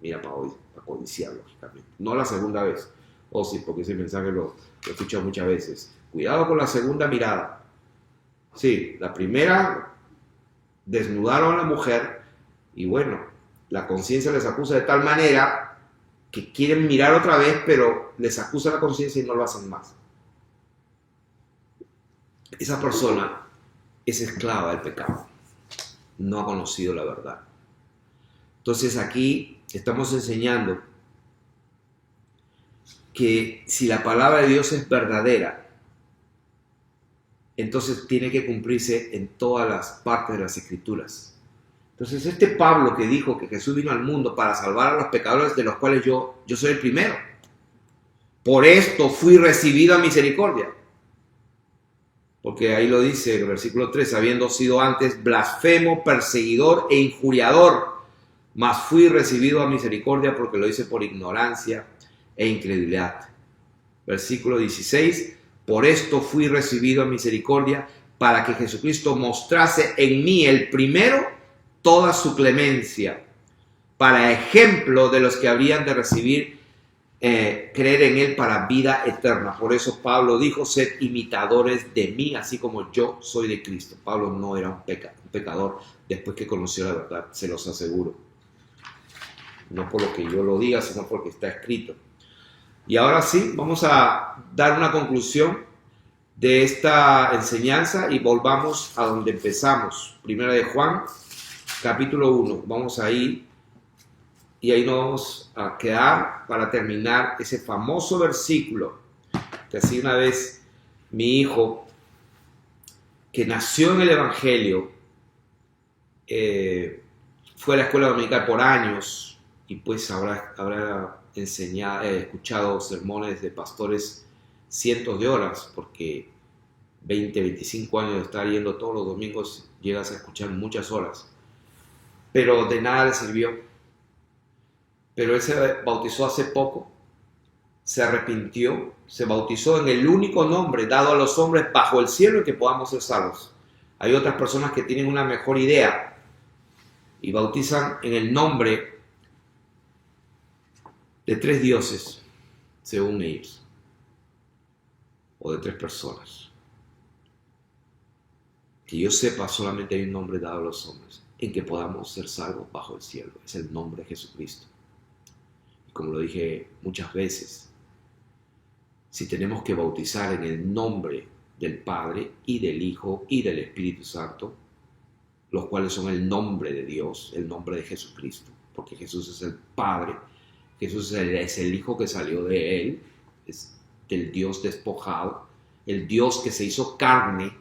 Mira para codiciar, lógicamente. No la segunda vez. Oh, sí, porque ese mensaje lo he escuchado muchas veces. Cuidado con la segunda mirada. Sí, la primera desnudaron a la mujer y bueno, la conciencia les acusa de tal manera que quieren mirar otra vez, pero les acusa la conciencia y no lo hacen más. Esa persona es esclava del pecado, no ha conocido la verdad. Entonces aquí estamos enseñando que si la palabra de Dios es verdadera, entonces tiene que cumplirse en todas las partes de las Escrituras. Entonces este Pablo que dijo que Jesús vino al mundo para salvar a los pecadores, de los cuales yo soy el primero. Por esto fui recibido a misericordia. Porque ahí lo dice en el versículo 3, habiendo sido antes blasfemo, perseguidor e injuriador, mas fui recibido a misericordia porque lo hice por ignorancia e incredulidad. Versículo 16, por esto fui recibido a misericordia para que Jesucristo mostrase en mí el primero toda su clemencia, para ejemplo de los que habrían de recibir, creer en él para vida eterna. Por eso Pablo dijo, sed imitadores de mí, así como yo soy de Cristo. Pablo no era un pecador después que conoció la verdad, se los aseguro. No por lo que yo lo diga, sino porque está escrito. Y ahora sí, vamos a dar una conclusión de esta enseñanza y volvamos a donde empezamos. Primera de Juan, capítulo 1. Vamos ahí y ahí nos vamos a quedar para terminar ese famoso versículo que así una vez mi hijo, que nació en el Evangelio, fue a la escuela dominical por años y pues habrá escuchado sermones de pastores cientos de horas, porque 20, 25 años de estar yendo todos los domingos llegas a escuchar muchas horas, pero de nada le sirvió. Pero él se bautizó hace poco, se arrepintió, se bautizó en el único nombre dado a los hombres bajo el cielo en que podamos ser salvos. Hay otras personas que tienen una mejor idea y bautizan en el nombre de 3 dioses, según ellos, o de 3 personas. Que yo sepa, solamente hay un nombre dado a los hombres en que podamos ser salvos bajo el cielo. Es el nombre de Jesucristo. Y como lo dije muchas veces, si tenemos que bautizar en el nombre del Padre y del Hijo y del Espíritu Santo, los cuales son el nombre de Dios, el nombre de Jesucristo, porque Jesús es el Padre, Jesús es el Hijo que salió de Él, es del Dios despojado, el Dios que se hizo carne,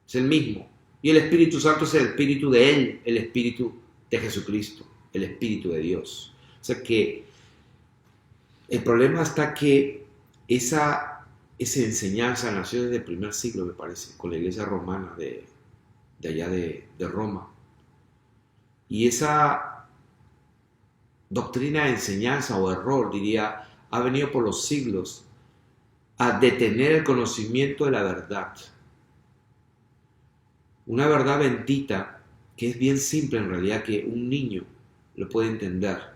es el mismo. Y el Espíritu Santo es el Espíritu de Él, el Espíritu de Jesucristo, el Espíritu de Dios. O sea que el problema está que esa enseñanza nació desde el primer siglo, me parece, con la iglesia romana de allá de Roma. Y esa doctrina de enseñanza o error, diría, ha venido por los siglos a detener el conocimiento de la verdad. Una verdad bendita que es bien simple en realidad, que un niño lo puede entender.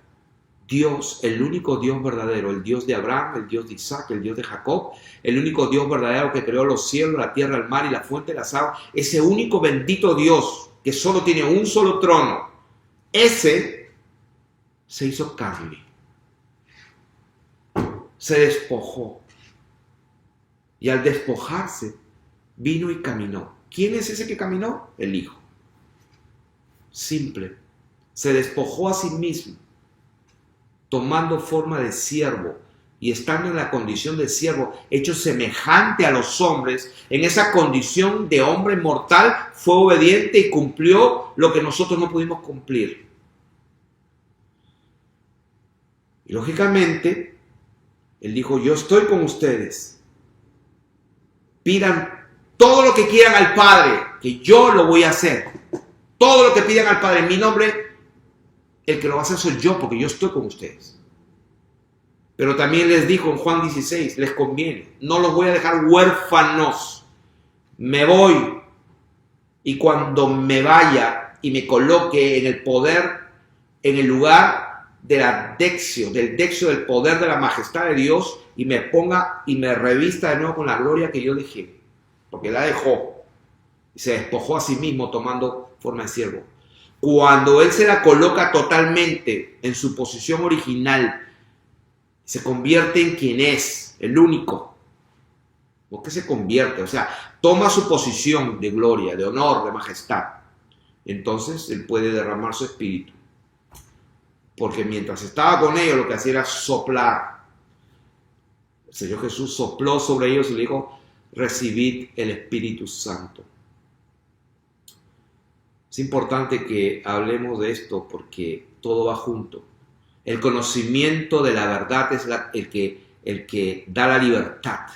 Dios, el único Dios verdadero, el Dios de Abraham, el Dios de Isaac, el Dios de Jacob, el único Dios verdadero que creó los cielos, la tierra, el mar y la fuente de las aguas, ese único bendito Dios que solo tiene un solo trono, ese se hizo carne, se despojó y al despojarse vino y caminó. ¿Quién es ese que caminó? El Hijo. Simple. Se despojó a sí mismo, tomando forma de siervo y estando en la condición de siervo, hecho semejante a los hombres, en esa condición de hombre mortal, fue obediente y cumplió lo que nosotros no pudimos cumplir. Y lógicamente, Él dijo, yo estoy con ustedes. Pidan todo lo que quieran al Padre, que yo lo voy a hacer. Todo lo que pidan al Padre en mi nombre, el que lo va a hacer soy yo, porque yo estoy con ustedes. Pero también les dijo en Juan 16, les conviene, no los voy a dejar huérfanos, me voy. Y cuando me vaya y me coloque en el poder, en el lugar de la dexio, del poder de la majestad de Dios, y me ponga y me revista de nuevo con la gloria que yo dejé, porque la dejó, y se despojó a sí mismo tomando forma de siervo. Cuando Él se la coloca totalmente en su posición original, se convierte en quien es, el único. ¿Por qué se convierte? O sea, toma su posición de gloria, de honor, de majestad. Entonces Él puede derramar su espíritu. Porque mientras estaba con ellos, lo que hacía era soplar. El Señor Jesús sopló sobre ellos y le dijo, recibid el Espíritu Santo. Es importante que hablemos de esto porque todo va junto. El conocimiento de la verdad es el que da la libertad.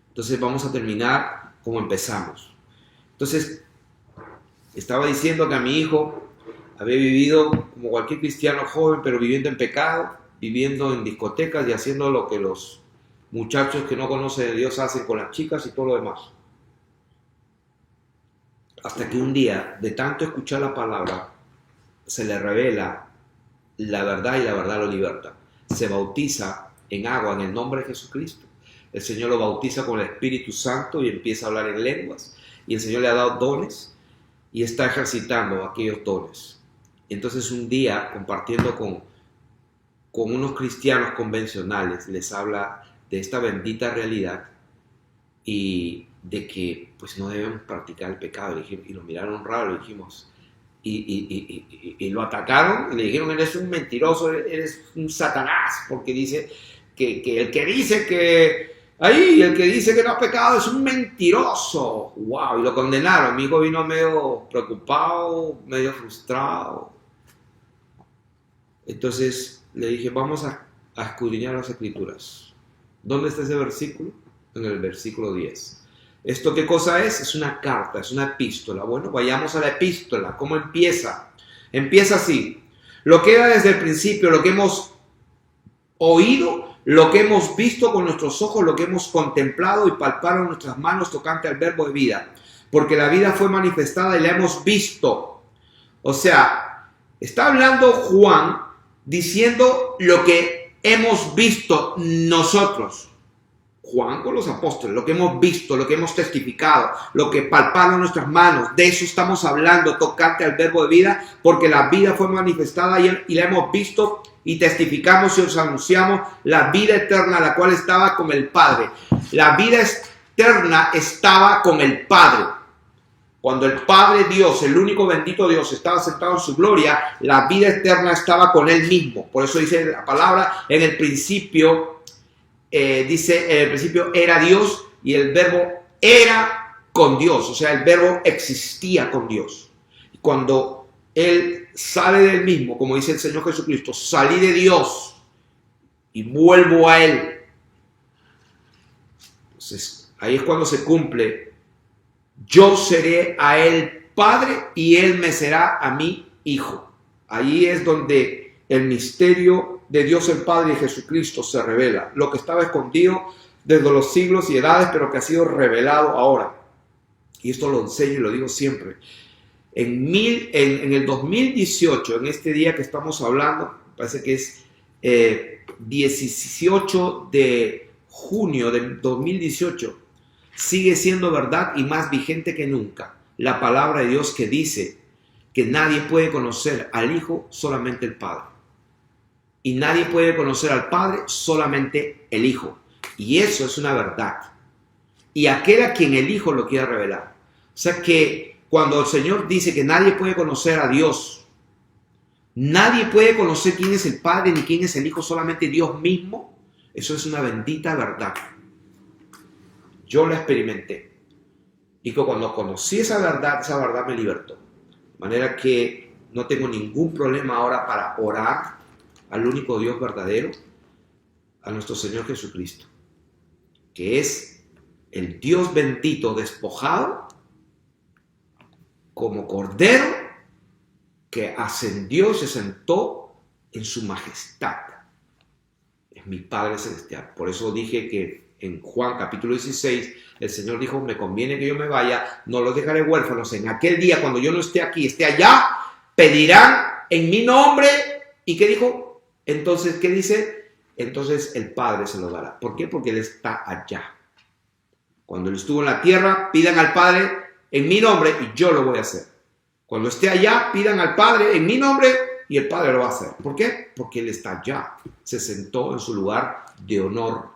Entonces vamos a terminar como empezamos. Entonces, estaba diciendo que a mi hijo había vivido como cualquier cristiano joven, pero viviendo en pecado, viviendo en discotecas y haciendo lo que los muchachos que no conocen de Dios hacen con las chicas y todo lo demás. Hasta que un día, de tanto escuchar la palabra, se le revela la verdad y la verdad lo liberta. Se bautiza en agua en el nombre de Jesucristo. El Señor lo bautiza con el Espíritu Santo y empieza a hablar en lenguas. Y el Señor le ha dado dones y está ejercitando aquellos dones. Entonces un día, compartiendo con unos cristianos convencionales, les habla de esta bendita realidad y de que pues no debemos practicar el pecado. Y lo miraron raro, le dijimos, y lo atacaron y le dijeron, eres un mentiroso, eres un satanás, porque dice que el que dice que el que dice que no ha pecado es un mentiroso. Wow, y lo condenaron. Mi hijo vino medio preocupado, medio frustrado. Entonces le dije, vamos a escudriñar las Escrituras. ¿Dónde está ese versículo? En el versículo 10. ¿Esto qué cosa es? Es una carta, es una epístola. Bueno, vayamos a la epístola. ¿Cómo empieza? Empieza así. Lo que era desde el principio, lo que hemos oído, lo que hemos visto con nuestros ojos, lo que hemos contemplado y palpado en nuestras manos tocante al verbo de vida. Porque la vida fue manifestada y la hemos visto. O sea, está hablando Juan diciendo lo que hemos visto nosotros. Juan con los apóstoles, lo que hemos visto, lo que hemos testificado, lo que palparon nuestras manos, de eso estamos hablando, tocante al verbo de vida, porque la vida fue manifestada y la hemos visto y testificamos y os anunciamos la vida eterna, la cual estaba con el Padre. La vida eterna estaba con el Padre. Cuando el Padre Dios, el único bendito Dios, estaba sentado en su gloria, la vida eterna estaba con Él mismo. Por eso dice la palabra, en el principio... dice, en el principio era Dios y el verbo era con Dios, o sea, el verbo existía con Dios. Y cuando Él sale del mismo, como dice el Señor Jesucristo, salí de Dios y vuelvo a Él. Entonces, ahí es cuando se cumple, yo seré a Él Padre y Él me será a mí Hijo. Ahí es donde el misterio de Dios el Padre y Jesucristo se revela. Lo que estaba escondido desde los siglos y edades, pero que ha sido revelado ahora. Y esto lo enseño y lo digo siempre. En el 2018, en este día que estamos hablando, parece que es 18 de junio del 2018, sigue siendo verdad y más vigente que nunca la palabra de Dios que dice que nadie puede conocer al Hijo, solamente el Padre. Y nadie puede conocer al Padre, solamente el Hijo. Y eso es una verdad. Y aquel a quien el Hijo lo quiera revelar. O sea que cuando el Señor dice que nadie puede conocer a Dios, nadie puede conocer quién es el Padre ni quién es el Hijo, solamente Dios mismo, eso es una bendita verdad. Yo la experimenté. Y que cuando conocí esa verdad me libertó. De manera que no tengo ningún problema ahora para orar al único Dios verdadero, a nuestro Señor Jesucristo, que es el Dios bendito despojado como Cordero que ascendió y se sentó en su majestad. Es mi Padre Celestial. Por eso dije que en Juan capítulo 16 el Señor dijo, me conviene que yo me vaya, no los dejaré huérfanos. En aquel día cuando yo no esté aquí, esté allá, pedirán en mi nombre. ¿Y qué dijo? Entonces, ¿qué dice? Entonces el Padre se lo dará. ¿Por qué? Porque Él está allá. Cuando Él estuvo en la tierra, pidan al Padre en mi nombre y yo lo voy a hacer. Cuando esté allá, pidan al Padre en mi nombre y el Padre lo va a hacer. ¿Por qué? Porque Él está allá. Se sentó en su lugar de honor.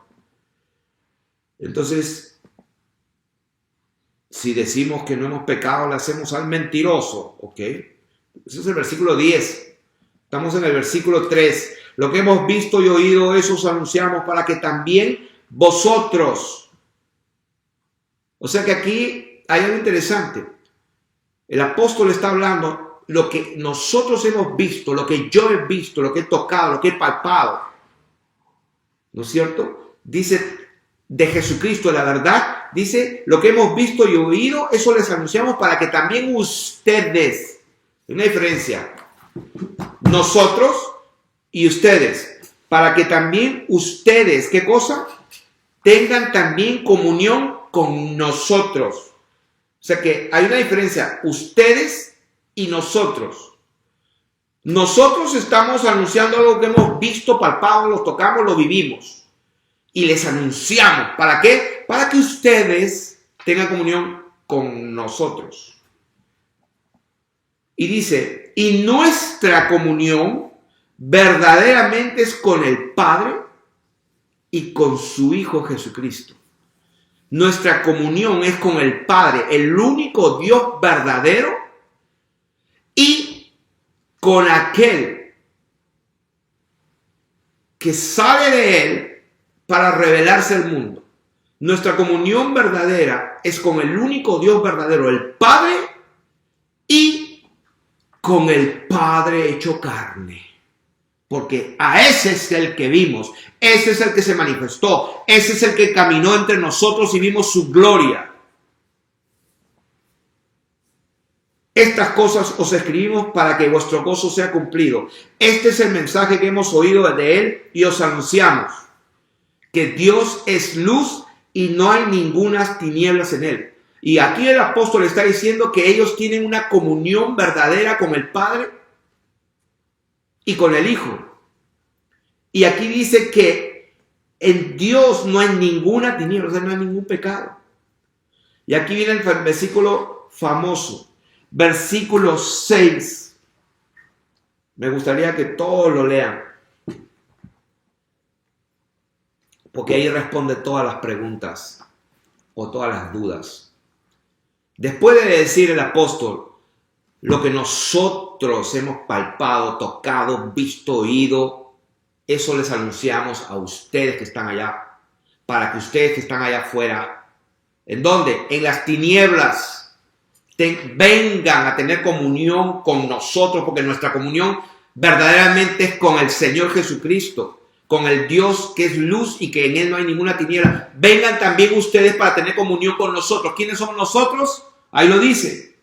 Entonces, si decimos que no hemos pecado, le hacemos al mentiroso. ¿Ok? Ese es el versículo 10. Estamos en el versículo 3. Lo que hemos visto y oído, eso os anunciamos para que también vosotros. O sea que aquí hay algo interesante. El apóstol está hablando lo que nosotros hemos visto, lo que yo he visto, lo que he tocado, lo que he palpado. ¿No es cierto? Dice de Jesucristo, la verdad. Dice lo que hemos visto y oído, eso les anunciamos para que también ustedes. Hay una diferencia. Nosotros y ustedes. Para que también ustedes, ¿qué cosa? Tengan también comunión con nosotros. O sea que hay una diferencia, ustedes y nosotros. Nosotros estamos anunciando algo que hemos visto, palpado, lo tocamos, lo vivimos. Y les anunciamos. ¿Para qué? Para que ustedes tengan comunión con nosotros. Y dice, y nuestra comunión verdaderamente es con el Padre y con su Hijo Jesucristo. Nuestra comunión es con el Padre, el único Dios verdadero, y con aquel que sale de Él para revelarse al mundo. Nuestra comunión verdadera es con el único Dios verdadero, el Padre, y con el Padre hecho carne. Porque a ese es el que vimos, ese es el que se manifestó, ese es el que caminó entre nosotros y vimos su gloria. Estas cosas os escribimos para que vuestro gozo sea cumplido. Este es el mensaje que hemos oído de Él y os anunciamos, que Dios es luz y no hay ninguna tinieblas en Él. Y aquí el apóstol está diciendo que ellos tienen una comunión verdadera con el Padre y con el Hijo. Y aquí dice que en Dios no hay ninguna tiniebla, o sea, no hay ningún pecado. Y aquí viene el versículo famoso, versículo 6. Me gustaría que todos lo lean, porque ahí responde todas las preguntas o todas las dudas. Después de decir el apóstol lo que nosotros hemos palpado, tocado, visto, oído, eso les anunciamos a ustedes que están allá, para que ustedes que están allá afuera, ¿en dónde? En las tinieblas, vengan a tener comunión con nosotros, porque nuestra comunión verdaderamente es con el Señor Jesucristo, con el Dios que es luz y que en Él no hay ninguna tiniebla. Vengan también ustedes para tener comunión con nosotros. ¿Quiénes somos nosotros? Ahí lo dice.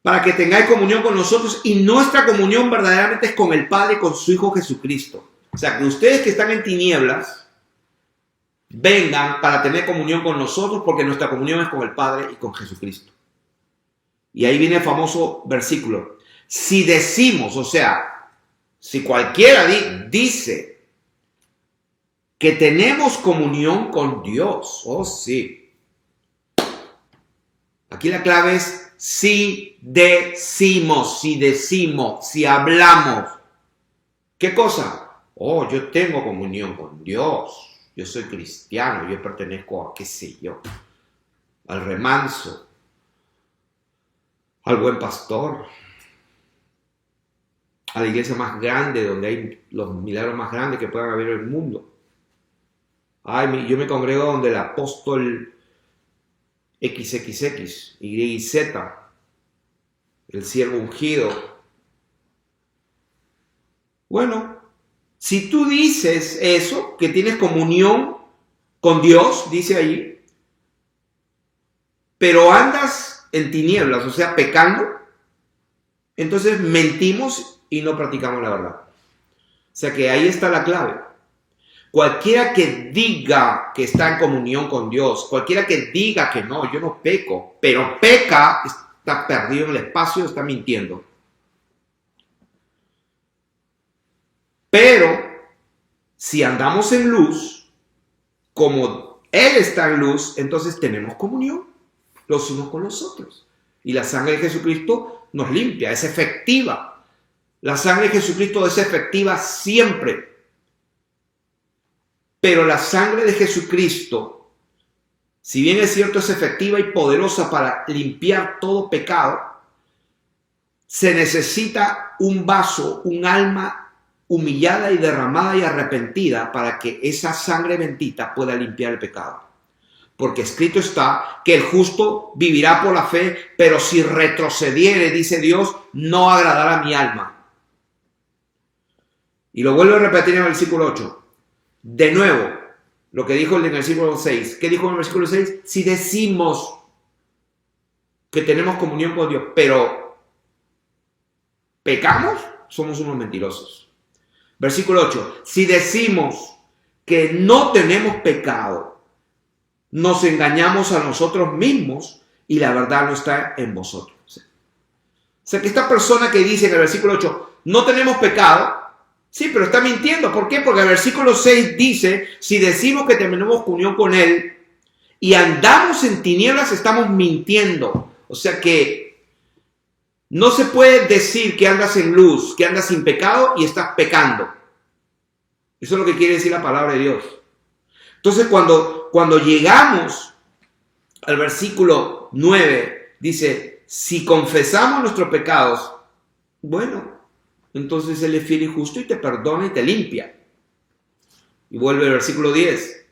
Para que tengáis comunión con nosotros, y nuestra comunión verdaderamente es con el Padre y con su Hijo Jesucristo. O sea, que ustedes que están en tinieblas, vengan para tener comunión con nosotros, porque nuestra comunión es con el Padre y con Jesucristo. Y ahí viene el famoso versículo. Si decimos, o sea, si cualquiera dice que tenemos comunión con Dios, oh sí. Aquí la clave es si decimos, si hablamos. ¿Qué cosa? Oh, yo tengo comunión con Dios. Yo soy cristiano, yo pertenezco a, qué sé yo, al remanso, al buen pastor, a la iglesia más grande, donde hay los milagros más grandes que puedan haber en el mundo. Ay, yo me congrego donde el apóstol XXX, YZ, el siervo ungido. Bueno, si tú dices eso, que tienes comunión con Dios, dice allí, pero andas en tinieblas, o sea, pecando, entonces mentimos y no practicamos la verdad. O sea que ahí está la clave. Cualquiera que diga que está en comunión con Dios, cualquiera que diga que no, yo no peco, pero peca, está perdido en el espacio, está mintiendo. Pero si andamos en luz, como Él está en luz, entonces tenemos comunión los unos con los otros. Y la sangre de Jesucristo nos limpia, es efectiva. La sangre de Jesucristo es efectiva siempre. Pero la sangre de Jesucristo, si bien es cierto, es efectiva y poderosa para limpiar todo pecado, se necesita un vaso, un alma humillada y derramada y arrepentida para que esa sangre bendita pueda limpiar el pecado. Porque escrito está que el justo vivirá por la fe, pero si retrocediere, dice Dios, no agradará a mi alma. Y lo vuelvo a repetir en el versículo 8. De nuevo, lo que dijo en el versículo 6. ¿Qué dijo en el versículo 6? Si decimos que tenemos comunión con Dios, pero pecamos, somos unos mentirosos. Versículo 8. Si decimos que no tenemos pecado, nos engañamos a nosotros mismos y la verdad no está en vosotros. O sea que esta persona que dice en el versículo 8, no tenemos pecado, sí, pero está mintiendo. ¿Por qué? Porque el versículo 6 dice, si decimos que tenemos comunión con Él y andamos en tinieblas, estamos mintiendo. O sea que no se puede decir que andas en luz, que andas sin pecado y estás pecando. Eso es lo que quiere decir la palabra de Dios. Entonces cuando llegamos al versículo 9, dice, si confesamos nuestros pecados, bueno, entonces Él es fiel y justo y te perdona y te limpia. Y vuelve el versículo 10.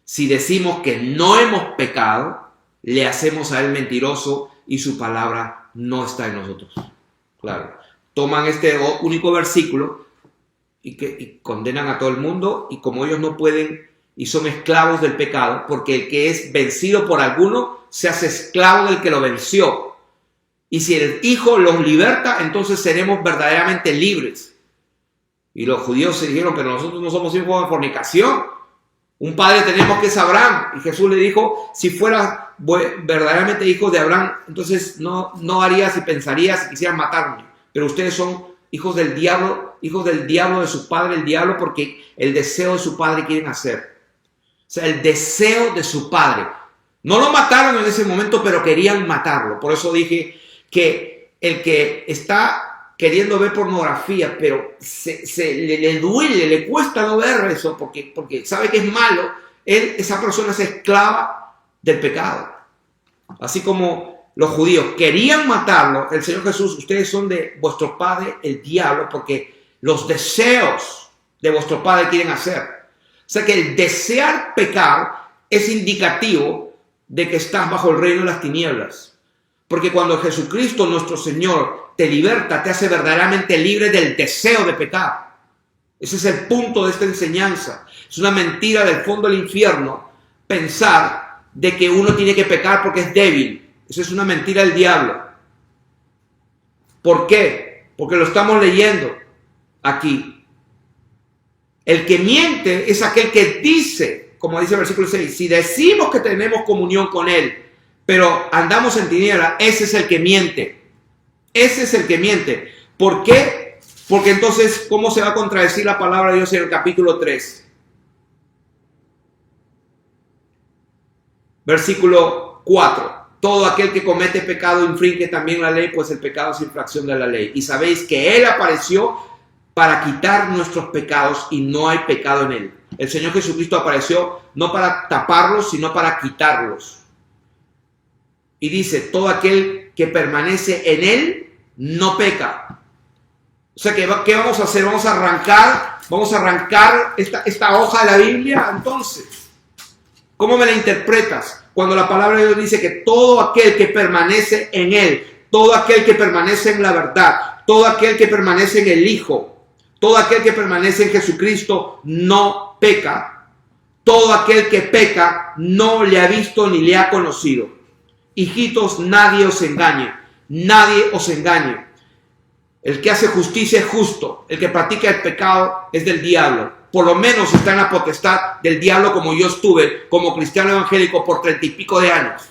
Si decimos que no hemos pecado, le hacemos a Él mentiroso y su palabra no está en nosotros. Claro. Toman este único versículo y condenan a todo el mundo, y como ellos no pueden y son esclavos del pecado, porque el que es vencido por alguno se hace esclavo del que lo venció. Y si el Hijo los liberta, entonces seremos verdaderamente libres. Y los judíos se dijeron, pero nosotros no somos hijos de fornicación. Un padre tenemos que es Abraham. Y Jesús le dijo, si fueras verdaderamente hijos de Abraham, entonces no harías y pensarías y quisieras matarme. Pero ustedes son hijos del diablo de su padre, el diablo, porque el deseo de su padre quieren hacer. O sea, el deseo de su padre. No lo mataron en ese momento, pero querían matarlo. Por eso dije que el que está queriendo ver pornografía, pero le duele, le cuesta no ver eso, porque sabe que es malo, esa persona es esclava del pecado. Así como los judíos querían matarlo, el Señor Jesús, ustedes son de vuestro padre el diablo, porque los deseos de vuestro padre quieren hacer. O sea que el desear pecar es indicativo de que estás bajo el reino de las tinieblas. Porque cuando Jesucristo, nuestro Señor, te liberta, te hace verdaderamente libre del deseo de pecar. Ese es el punto de esta enseñanza. Es una mentira del fondo del infierno pensar de que uno tiene que pecar porque es débil. Eso es una mentira del diablo. ¿Por qué? Porque lo estamos leyendo aquí. El que miente es aquel que dice, como dice el versículo 6, si decimos que tenemos comunión con Él, pero andamos en tinieblas, ese es el que miente. Ese es el que miente. ¿Por qué? Porque entonces, ¿cómo se va a contradecir la palabra de Dios en el capítulo 3? Versículo 4. Todo aquel que comete pecado infringe también la ley, pues el pecado es infracción de la ley. Y sabéis que Él apareció para quitar nuestros pecados y no hay pecado en Él. El Señor Jesucristo apareció no para taparlos, sino para quitarlos. Y dice, todo aquel que permanece en Él no peca. O sea, ¿qué vamos a hacer? Vamos a arrancar esta hoja de la Biblia. Entonces, ¿cómo me la interpretas? Cuando la palabra de Dios dice que todo aquel que permanece en Él, todo aquel que permanece en la verdad, todo aquel que permanece en el Hijo, todo aquel que permanece en Jesucristo no peca. Todo aquel que peca no le ha visto ni le ha conocido. Hijitos, nadie os engañe. Nadie os engañe. El que hace justicia es justo. El que practica el pecado es del diablo. Por lo menos está en la potestad del diablo, como yo estuve como cristiano evangélico por 30 y pico de años.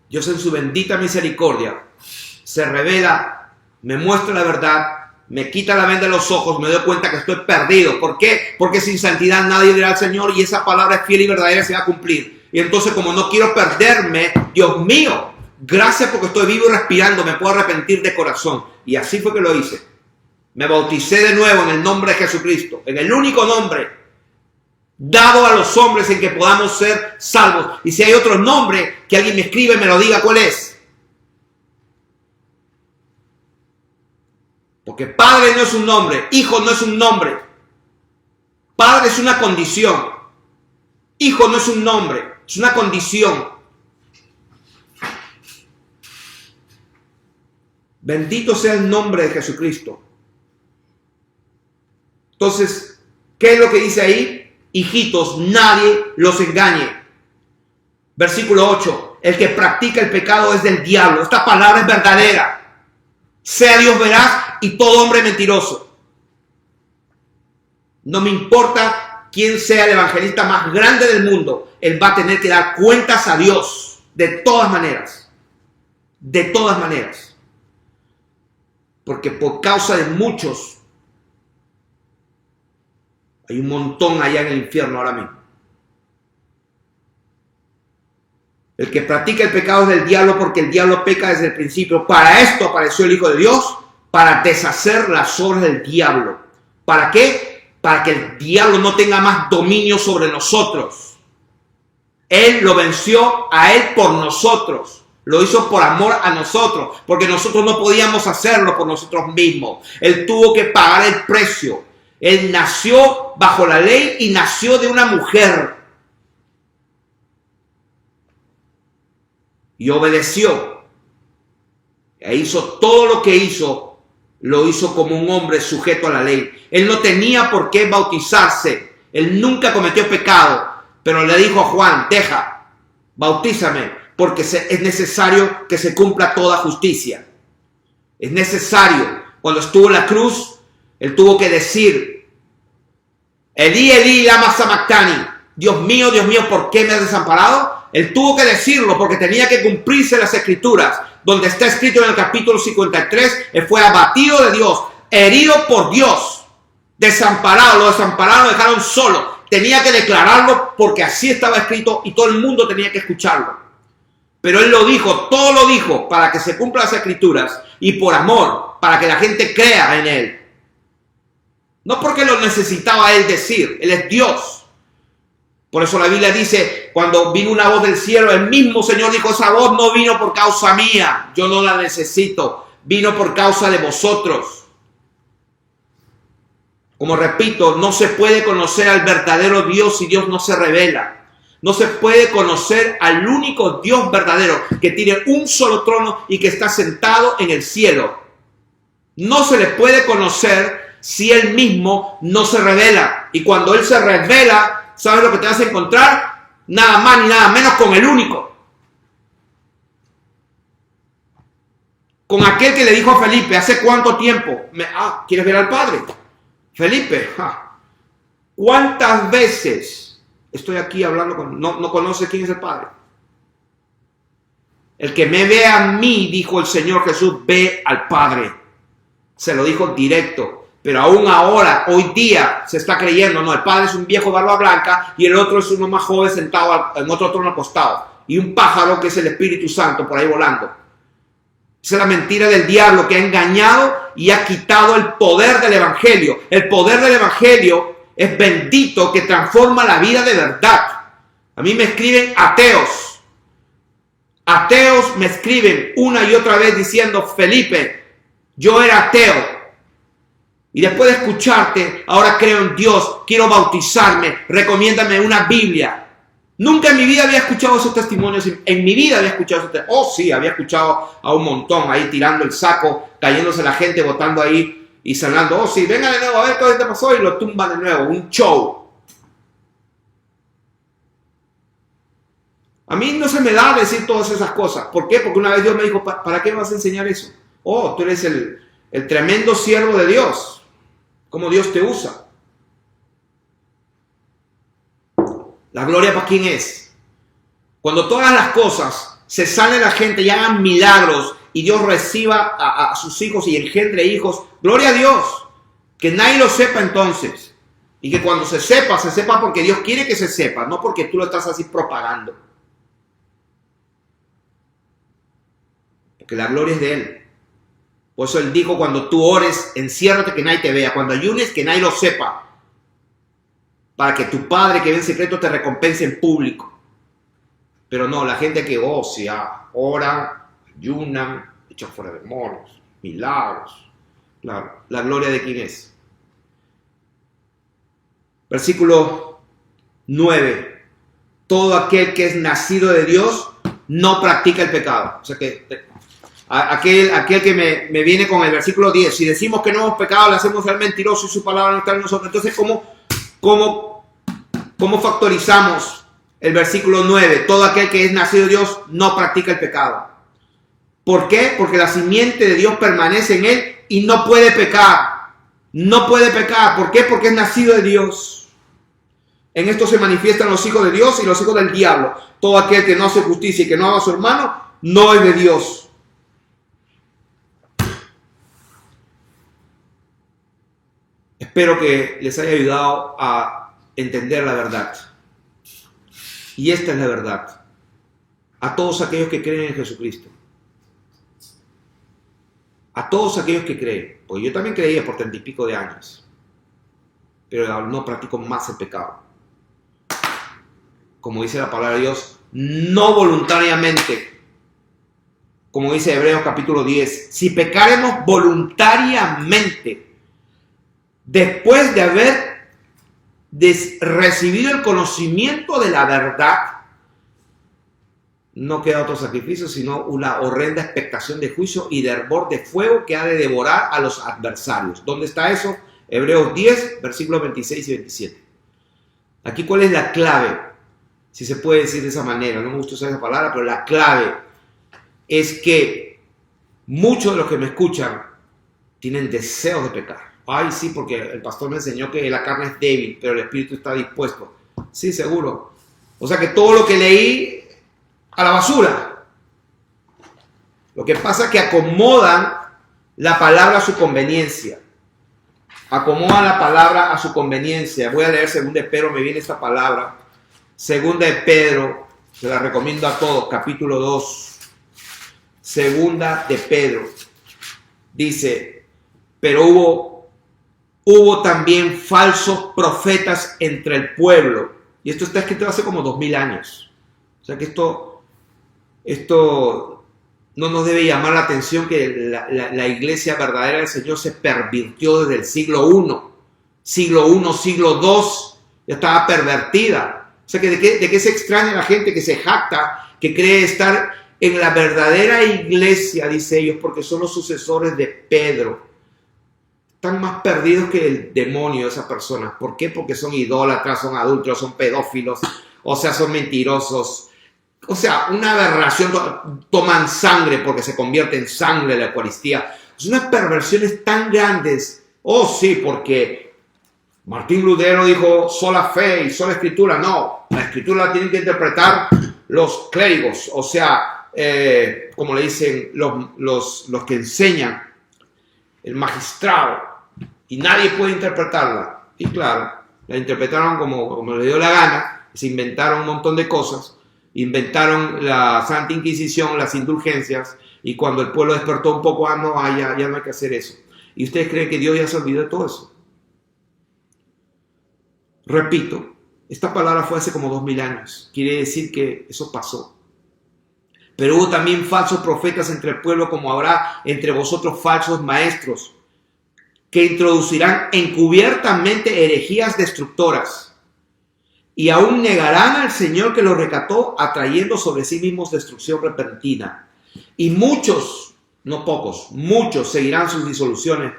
Dios en su bendita misericordia se revela, me muestra la verdad me quita la venda de los ojos, me doy cuenta que estoy perdido. ¿Por qué? Porque sin santidad nadie verá al Señor, y esa palabra es fiel y verdadera, se va a cumplir. Y entonces, como no quiero perderme, Dios mío, gracias porque estoy vivo y respirando, me puedo arrepentir de corazón. Y así fue que lo hice. Me bauticé de nuevo en el nombre de Jesucristo, en el único nombre dado a los hombres en que podamos ser salvos. Y si hay otro nombre, que alguien me escriba y me lo diga cuál es. Porque Padre no es un nombre, Hijo no es un nombre. Padre es una condición. Hijo no es un nombre, es una condición. Bendito sea el nombre de Jesucristo. Entonces, ¿qué es lo que dice ahí? Hijitos, nadie los engañe. Versículo 8. El que practica el pecado es del diablo. Esta palabra es verdadera. Sea Dios veraz y todo hombre mentiroso. No me importa quién sea el evangelista más grande del mundo. Él va a tener que dar cuentas a Dios. De todas maneras. De todas maneras. Porque por causa de muchos, hay un montón allá en el infierno ahora mismo. El que practica el pecado es del diablo, porque el diablo peca desde el principio. Para esto apareció el Hijo de Dios, para deshacer las obras del diablo. ¿Para qué? Para que el diablo no tenga más dominio sobre nosotros. Él lo venció a él por nosotros. Lo hizo por amor a nosotros, porque nosotros no podíamos hacerlo por nosotros mismos. Él tuvo que pagar el precio. Él nació bajo la ley y nació de una mujer. Y obedeció. E hizo todo lo que hizo, lo hizo como un hombre sujeto a la ley. Él no tenía por qué bautizarse. Él nunca cometió pecado. Pero le dijo a Juan, deja, bautízame, porque es necesario que se cumpla toda justicia. Es necesario. Cuando estuvo en la cruz, él tuvo que decir, Elí, Elí, lama sabactani. Dios mío, ¿por qué me has desamparado? Él tuvo que decirlo porque tenía que cumplirse las escrituras, donde está escrito en el capítulo 53, él fue abatido de Dios, herido por Dios, desamparado, lo desampararon, lo dejaron solo. Tenía que declararlo porque así estaba escrito y todo el mundo tenía que escucharlo. Pero él lo dijo, todo lo dijo para que se cumplan las escrituras y por amor, para que la gente crea en él. No porque lo necesitaba él decir, él es Dios. Por eso la Biblia dice, cuando vino una voz del cielo, el mismo Señor dijo, esa voz no vino por causa mía, yo no la necesito, vino por causa de vosotros. Como repito, no se puede conocer al verdadero Dios si Dios no se revela. No se puede conocer al único Dios verdadero que tiene un solo trono y que está sentado en el cielo. No se le puede conocer si él mismo no se revela. Y cuando él se revela, ¿sabes lo que te vas a encontrar? Nada más ni nada menos con el único. Con aquel que le dijo a Felipe, ¿hace cuánto tiempo? ¿Quieres ver al Padre? Felipe, ¿cuántas veces estoy aquí hablando con... No conoce quién es el Padre? El que me ve a mí, dijo el Señor Jesús, ve al Padre. Se lo dijo directo. Pero aún ahora, hoy día, se está creyendo, no, el Padre es un viejo barba blanca y el otro es uno más joven sentado en otro trono acostado. Y un pájaro que es el Espíritu Santo por ahí volando. Esa es la mentira del diablo que ha engañado y ha quitado el poder del Evangelio. El poder del Evangelio es bendito, que transforma la vida de verdad. A mí me escriben ateos. Ateos me escriben una y otra vez diciendo, Felipe, yo era ateo. Y después de escucharte, ahora creo en Dios, quiero bautizarme, recomiéndame una Biblia. Nunca en mi vida había escuchado esos testimonios, en mi vida había escuchado esos testimonios. Oh sí, había escuchado a un montón ahí tirando el saco, cayéndose la gente, botando ahí y sanando. Oh sí, venga de nuevo, a ver qué te pasó y lo tumban de nuevo, un show. A mí no se me da decir todas esas cosas. ¿Por qué? Porque una vez Dios me dijo, ¿para qué me vas a enseñar eso? Oh, tú eres el tremendo siervo de Dios. Cómo Dios te usa. La gloria para quién es. Cuando todas las cosas se sane la gente y hagan milagros y Dios reciba a sus hijos y engendre hijos, gloria a Dios. Que nadie lo sepa entonces. Y que cuando se sepa porque Dios quiere que se sepa, no porque tú lo estás así propagando. Porque la gloria es de Él. Por eso Él dijo, cuando tú ores, enciérrate que nadie te vea. Cuando ayunes, que nadie lo sepa. Para que tu Padre que ve en secreto te recompense en público. Pero no, la gente que ocia, ora, ayunan, echan fuera demonios, milagros. Claro, ¿la gloria de quién es? Versículo 9. Todo aquel que es nacido de Dios no practica el pecado. O sea que aquel que me viene con el versículo 10, si decimos que no hemos pecado, le hacemos al mentiroso y su palabra no está en nosotros. Entonces, ¿cómo factorizamos el versículo 9? Todo aquel que es nacido de Dios no practica el pecado. ¿Por qué? Porque la simiente de Dios permanece en él y no puede pecar. No puede pecar. ¿Por qué? Porque es nacido de Dios. En esto se manifiestan los hijos de Dios y los hijos del diablo. Todo aquel que no hace justicia y que no ama a su hermano no es de Dios. Espero que les haya ayudado a entender la verdad. Y esta es la verdad. A todos aquellos que creen en Jesucristo. A todos aquellos que creen. Porque yo también creía por 30 y pico de años. Pero no practico más el pecado. Como dice la palabra de Dios, no voluntariamente. Como dice Hebreos capítulo 10. Si pecaremos voluntariamente, después de haber recibido el conocimiento de la verdad, no queda otro sacrificio sino una horrenda expectación de juicio y de hervor de fuego que ha de devorar a los adversarios. ¿Dónde está eso? Hebreos 10, versículos 26 y 27. Aquí, ¿cuál es la clave? Si se puede decir de esa manera, no me gusta usar esa palabra, pero la clave es que muchos de los que me escuchan tienen deseos de pecar. Ay, sí, porque el pastor me enseñó que la carne es débil, pero el espíritu está dispuesto. Sí, seguro. O sea que todo lo que leí, a la basura. Lo que pasa es que acomodan la palabra a su conveniencia. Acomodan la palabra a su conveniencia. Voy a leer 2 de Pedro, me viene esta palabra. 2 de Pedro, se la recomiendo a todos, capítulo 2. 2 de Pedro. Dice, pero hubo también falsos profetas entre el pueblo. Y esto está escrito hace como 2000 años. O sea que esto no nos debe llamar la atención que la iglesia verdadera del Señor se pervirtió desde el siglo I. Siglo I, siglo II, ya estaba pervertida. O sea que ¿de qué se extraña la gente que se jacta, que cree estar en la verdadera iglesia, dice ellos, porque son los sucesores de Pedro? Están más perdidos que el demonio esas personas. ¿Por qué? Porque son idólatras, son adúlteros, son pedófilos, o sea, son mentirosos. O sea, una aberración, toman sangre porque se convierte en sangre la Eucaristía. Son unas perversiones tan grandes. Oh, sí, porque Martín Lutero dijo sola fe y sola escritura. No, la escritura la tienen que interpretar los clérigos, o sea, como le dicen los que enseñan, el magistrado, y nadie puede interpretarla. Y claro, la interpretaron como les dio la gana, se inventaron un montón de cosas. Inventaron la Santa Inquisición, las indulgencias, y cuando el pueblo despertó un poco, ya no hay que hacer eso. ¿Y ustedes creen que Dios ya se olvidó de todo eso? Repito, esta palabra fue hace como 2000 años. Quiere decir que eso pasó. Pero hubo también falsos profetas entre el pueblo, como habrá entre vosotros falsos maestros, que introducirán encubiertamente herejías destructoras. Y aún negarán al Señor que los rescató, atrayendo sobre sí mismos destrucción repentina. Y muchos, no pocos, muchos seguirán sus disoluciones,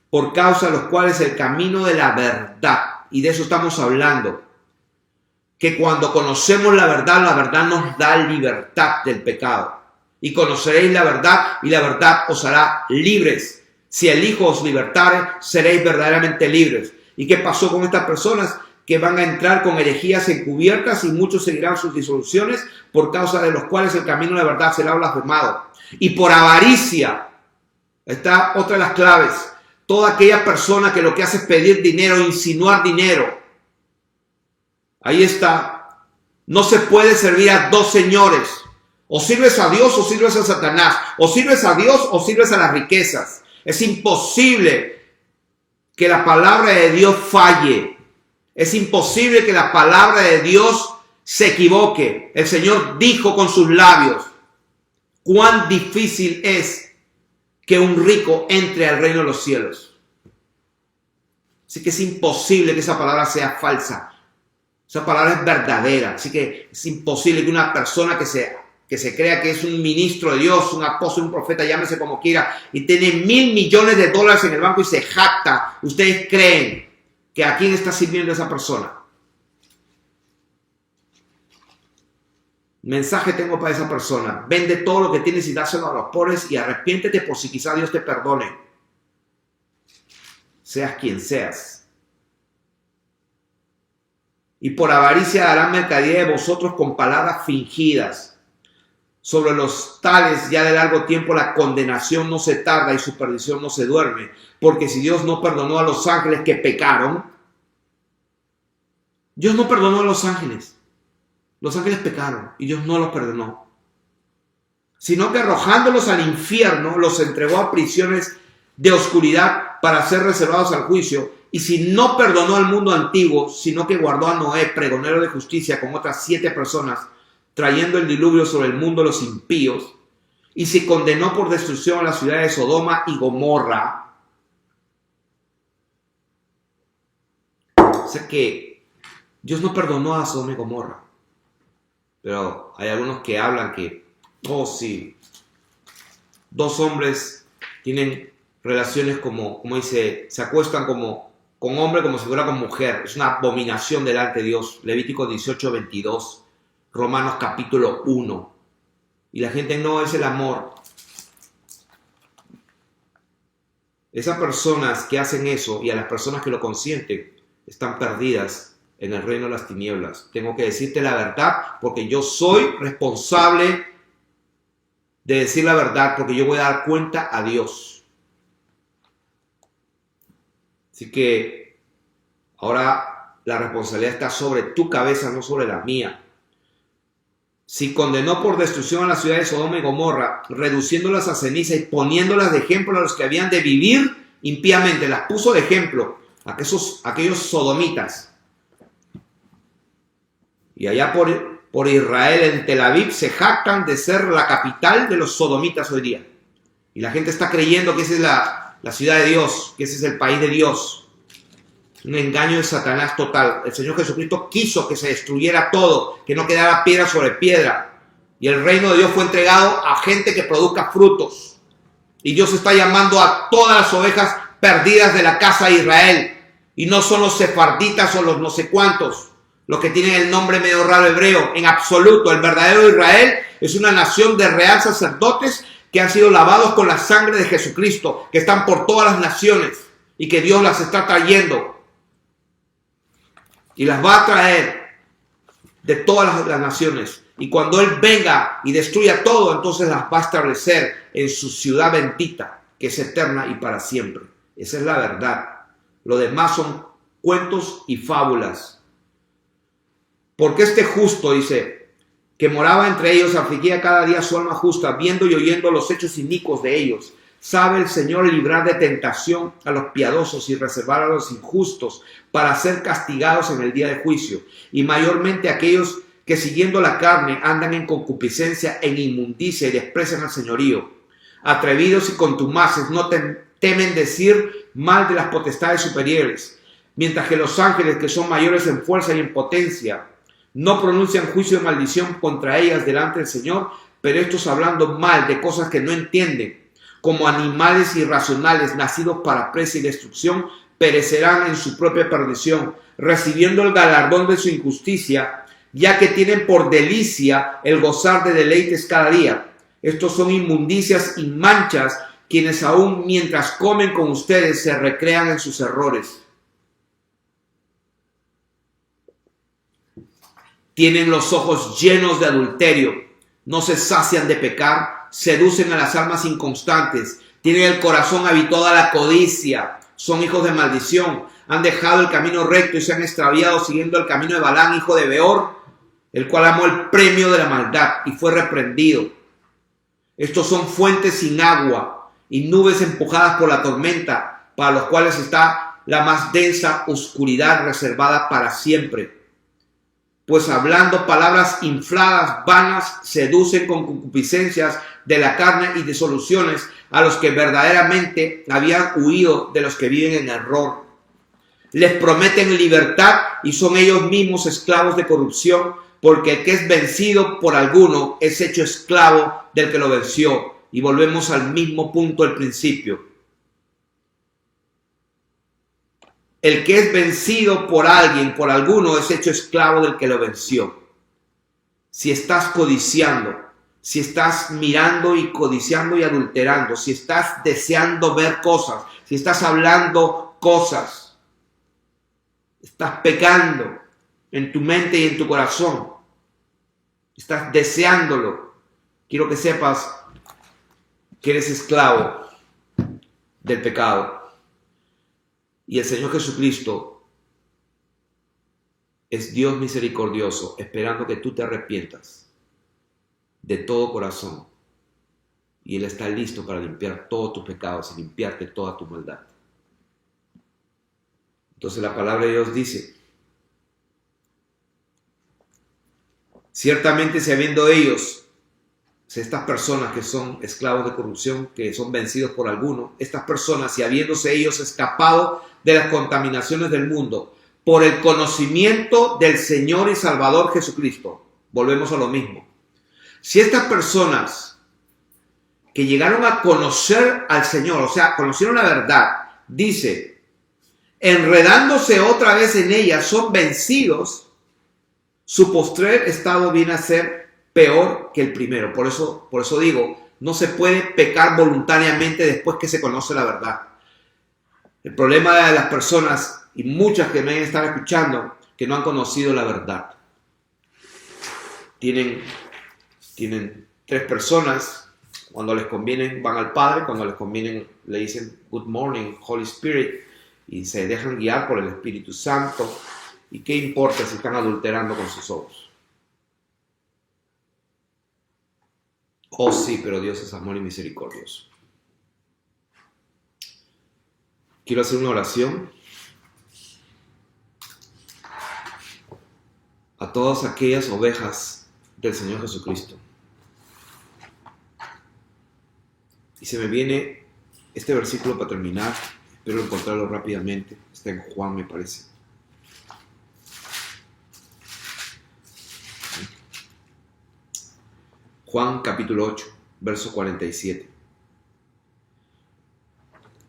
por causa de los cuales el camino de la verdad, y de eso estamos hablando, que cuando conocemos la verdad nos da libertad del pecado. Y conoceréis la verdad, y la verdad os hará libres. Si el Hijo os libertare, seréis verdaderamente libres. ¿Y qué pasó con estas personas? que van a entrar con herejías encubiertas y muchos seguirán sus disoluciones, por causa de los cuales el camino de la verdad será blasfemado. Y por avaricia, está otra de las claves, toda aquella persona que lo que hace es pedir dinero, insinuar dinero. Ahí está. No se puede servir a dos señores. O sirves a Dios o sirves a Satanás. O sirves a Dios o sirves a las riquezas. Es imposible que la palabra de Dios falle. Es imposible que la palabra de Dios se equivoque. El Señor dijo con sus labios cuán difícil es que un rico entre al reino de los cielos. Así que es imposible que esa palabra sea falsa. Esa palabra es verdadera. Así que es imposible que una persona que se crea que es un ministro de Dios, un apóstol, un profeta, llámese como quiera, y tiene $1,000 millones en el banco y se jacta. ¿Ustedes creen que a quién está sirviendo esa persona? Mensaje tengo para esa persona: vende todo lo que tienes y dáselo a los pobres y arrepiéntete por si quizá Dios te perdone. Seas quien seas. Y por avaricia harán mercadería de vosotros con palabras fingidas. Sobre los tales ya de largo tiempo la condenación no se tarda y su perdición no se duerme. Porque si Dios no perdonó a los ángeles que pecaron, Dios no perdonó a los ángeles. Los ángeles pecaron y Dios no los perdonó. Sino que arrojándolos al infierno, los entregó a prisiones de oscuridad para ser reservados al juicio. Y si no perdonó al mundo antiguo, sino que guardó a Noé, pregonero de justicia, con otras 7 personas, trayendo el diluvio sobre el mundo de los impíos, y si condenó por destrucción a las ciudades de Sodoma y Gomorra. O sea que Dios no perdonó a Sodoma y Gomorra. Pero hay algunos que hablan que, oh sí, 2 hombres tienen relaciones como dice, se acuestan con hombre como si fuera con mujer. Es una abominación delante de Dios. Levítico 18:22, Romanos capítulo 1. Y la gente no es el amor. Esas personas que hacen eso y a las personas que lo consienten están perdidas en el reino de las tinieblas. Tengo que decirte la verdad porque yo soy responsable de decir la verdad, porque yo voy a dar cuenta a Dios. Así que ahora la responsabilidad está sobre tu cabeza, no sobre la mía. Si condenó por destrucción a las ciudades de Sodoma y Gomorra, reduciéndolas a ceniza y poniéndolas de ejemplo a los que habían de vivir impíamente, las puso de ejemplo a aquellos sodomitas. Y allá por Israel, en Tel Aviv, se jactan de ser la capital de los sodomitas hoy día. Y la gente está creyendo que esa es la ciudad de Dios, que ese es el país de Dios. Un engaño de Satanás total. El Señor Jesucristo quiso que se destruyera todo, que no quedara piedra sobre piedra. Y el reino de Dios fue entregado a gente que produzca frutos. Y Dios está llamando a todas las ovejas perdidas de la casa de Israel. Y no son los sefarditas o los no sé cuántos, los que tienen el nombre medio raro hebreo. En absoluto, el verdadero Israel es una nación de real sacerdotes que han sido lavados con la sangre de Jesucristo, que están por todas las naciones y que Dios las está trayendo. Y las va a traer de todas las naciones. Y cuando Él venga y destruya todo, entonces las va a establecer en su ciudad bendita, que es eterna y para siempre. Esa es la verdad. Lo demás son cuentos y fábulas. Porque este justo, dice, que moraba entre ellos, afligía cada día su alma justa, viendo y oyendo los hechos inicuos de ellos. Sabe el Señor librar de tentación a los piadosos y reservar a los injustos para ser castigados en el día de juicio. Y mayormente aquellos que siguiendo la carne andan en concupiscencia, en inmundicia y desprecian al señorío. Atrevidos y contumaces no temen decir mal de las potestades superiores, mientras que los ángeles, que son mayores en fuerza y en potencia, no pronuncian juicio de maldición contra ellas delante del Señor, pero estos hablando mal de cosas que no entienden, como animales irracionales nacidos para presa y destrucción, perecerán en su propia perdición, recibiendo el galardón de su injusticia, ya que tienen por delicia el gozar de deleites cada día. Estos son inmundicias y manchas, quienes aún mientras comen con ustedes se recrean en sus errores. Tienen los ojos llenos de adulterio, no se sacian de pecar, seducen a las almas inconstantes, tienen el corazón habituado a la codicia, son hijos de maldición, han dejado el camino recto y se han extraviado siguiendo el camino de Balaam, hijo de Beor, el cual amó el premio de la maldad y fue reprendido. Estos son fuentes sin agua y nubes empujadas por la tormenta, para los cuales está la más densa oscuridad reservada para siempre. Pues hablando palabras infladas, vanas, seducen con concupiscencias de la carne y disoluciones a los que verdaderamente habían huido de los que viven en error. Les prometen libertad y son ellos mismos esclavos de corrupción, porque el que es vencido por alguno es hecho esclavo del que lo venció. Y volvemos al mismo punto del principio. El que es vencido por alguien, por alguno, es hecho esclavo del que lo venció. Si estás codiciando, si estás mirando y codiciando y adulterando, si estás deseando ver cosas, si estás hablando cosas, estás pecando en tu mente y en tu corazón, estás deseándolo, quiero que sepas que eres esclavo del pecado. Y el Señor Jesucristo es Dios misericordioso, esperando que tú te arrepientas de todo corazón. Y Él está listo para limpiar todos tus pecados y limpiarte toda tu maldad. Entonces la palabra de Dios dice: ciertamente si habiendo ellos, estas personas que son esclavos de corrupción, que son vencidos por alguno, estas personas, si habiéndose ellos escapado de las contaminaciones del mundo por el conocimiento del Señor y Salvador Jesucristo, volvemos a lo mismo. Si estas personas que llegaron a conocer al Señor, o sea, conocieron la verdad, dice, enredándose otra vez en ella, son vencidos, su postrer estado viene a ser peor que el primero. Por eso digo, no se puede pecar voluntariamente después que se conoce la verdad. El problema de las personas, y muchas que me están escuchando, que no han conocido la verdad. Tienen 3 personas, cuando les conviene van al Padre, cuando les conviene le dicen Good morning, Holy Spirit, y se dejan guiar por el Espíritu Santo. ¿Y qué importa si están adulterando con sus ojos? Oh sí, pero Dios es amor y misericordioso. Quiero hacer una oración a todas aquellas ovejas del Señor Jesucristo. Y se me viene este versículo para terminar. Espero encontrarlo rápidamente. Está en Juan, me parece. Juan capítulo 8, verso 47.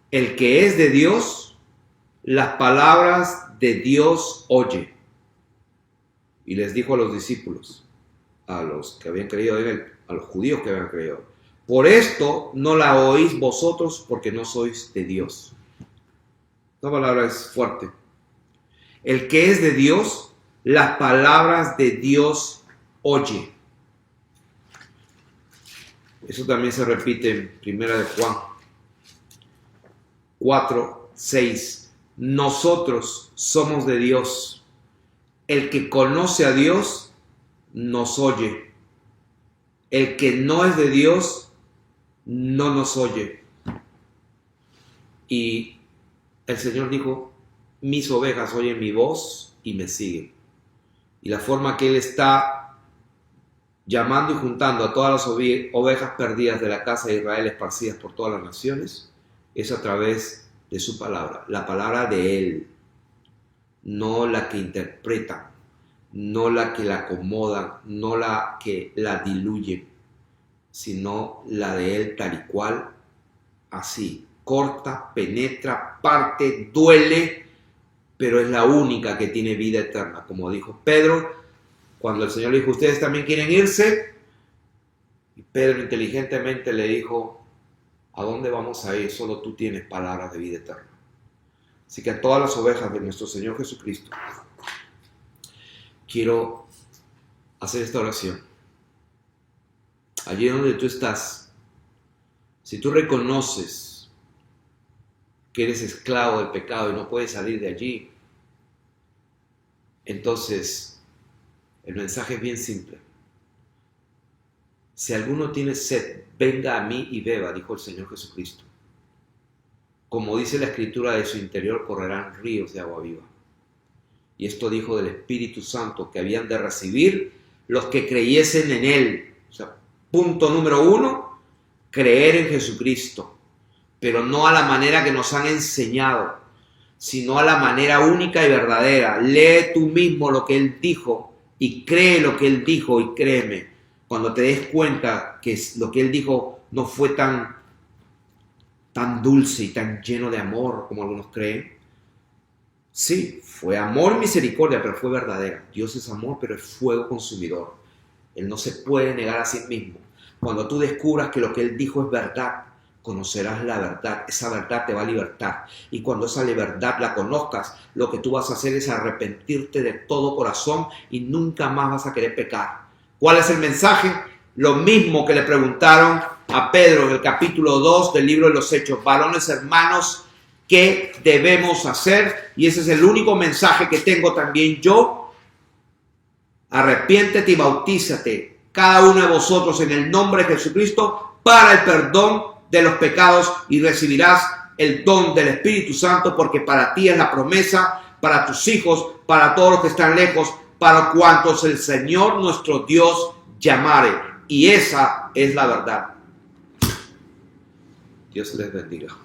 El que es de Dios, las palabras de Dios oye. Y les dijo a los discípulos, a los que habían creído en él, a los judíos que habían creído: por esto no la oís vosotros, porque no sois de Dios. Esta palabra es fuerte. El que es de Dios, las palabras de Dios oye. Eso también se repite en Primera de Juan 4, 6. Nosotros somos de Dios. El que conoce a Dios nos oye. El que no es de Dios no nos oye. Y el Señor dijo: mis ovejas oyen mi voz y me siguen. Y la forma que Él está llamando y juntando a todas las ovejas perdidas de la casa de Israel esparcidas por todas las naciones es a través de su palabra, la palabra de Él, no la que interpretan, no la que la acomodan, no la que la diluyen, sino la de Él tal y cual, así, corta, penetra, parte, duele, pero es la única que tiene vida eterna. Como dijo Pedro, cuando el Señor le dijo: ¿ustedes también quieren irse? Y Pedro inteligentemente le dijo: ¿a dónde vamos a ir? Solo tú tienes palabras de vida eterna. Así que a todas las ovejas de nuestro Señor Jesucristo, quiero hacer esta oración. Allí donde tú estás, si tú reconoces que eres esclavo del pecado y no puedes salir de allí, entonces el mensaje es bien simple. Si alguno tiene sed, venga a mí y beba, dijo el Señor Jesucristo. Como dice la Escritura, de su interior correrán ríos de agua viva. Y esto dijo del Espíritu Santo que habían de recibir los que creyesen en Él. O sea, punto número 1, creer en Jesucristo. Pero no a la manera que nos han enseñado, sino a la manera única y verdadera. Lee tú mismo lo que Él dijo y cree lo que Él dijo y créeme. Cuando te des cuenta que lo que Él dijo no fue tan dulce y tan lleno de amor como algunos creen. Sí, fue amor y misericordia, pero fue verdadera. Dios es amor, pero es fuego consumidor. Él no se puede negar a sí mismo. Cuando tú descubras que lo que Él dijo es verdad, conocerás la verdad. Esa verdad te va a libertar. Y cuando esa verdad la conozcas, lo que tú vas a hacer es arrepentirte de todo corazón y nunca más vas a querer pecar. ¿Cuál es el mensaje? Lo mismo que le preguntaron a Pedro en el capítulo 2 del libro de los Hechos. Varones hermanos, ¿qué debemos hacer? Y ese es el único mensaje que tengo también yo. Arrepiéntete y bautízate cada uno de vosotros en el nombre de Jesucristo para el perdón de los pecados y recibirás el don del Espíritu Santo, porque para ti es la promesa, para tus hijos, para todos los que están lejos, para cuantos el Señor nuestro Dios llamare. Y esa es la verdad. Dios les bendiga.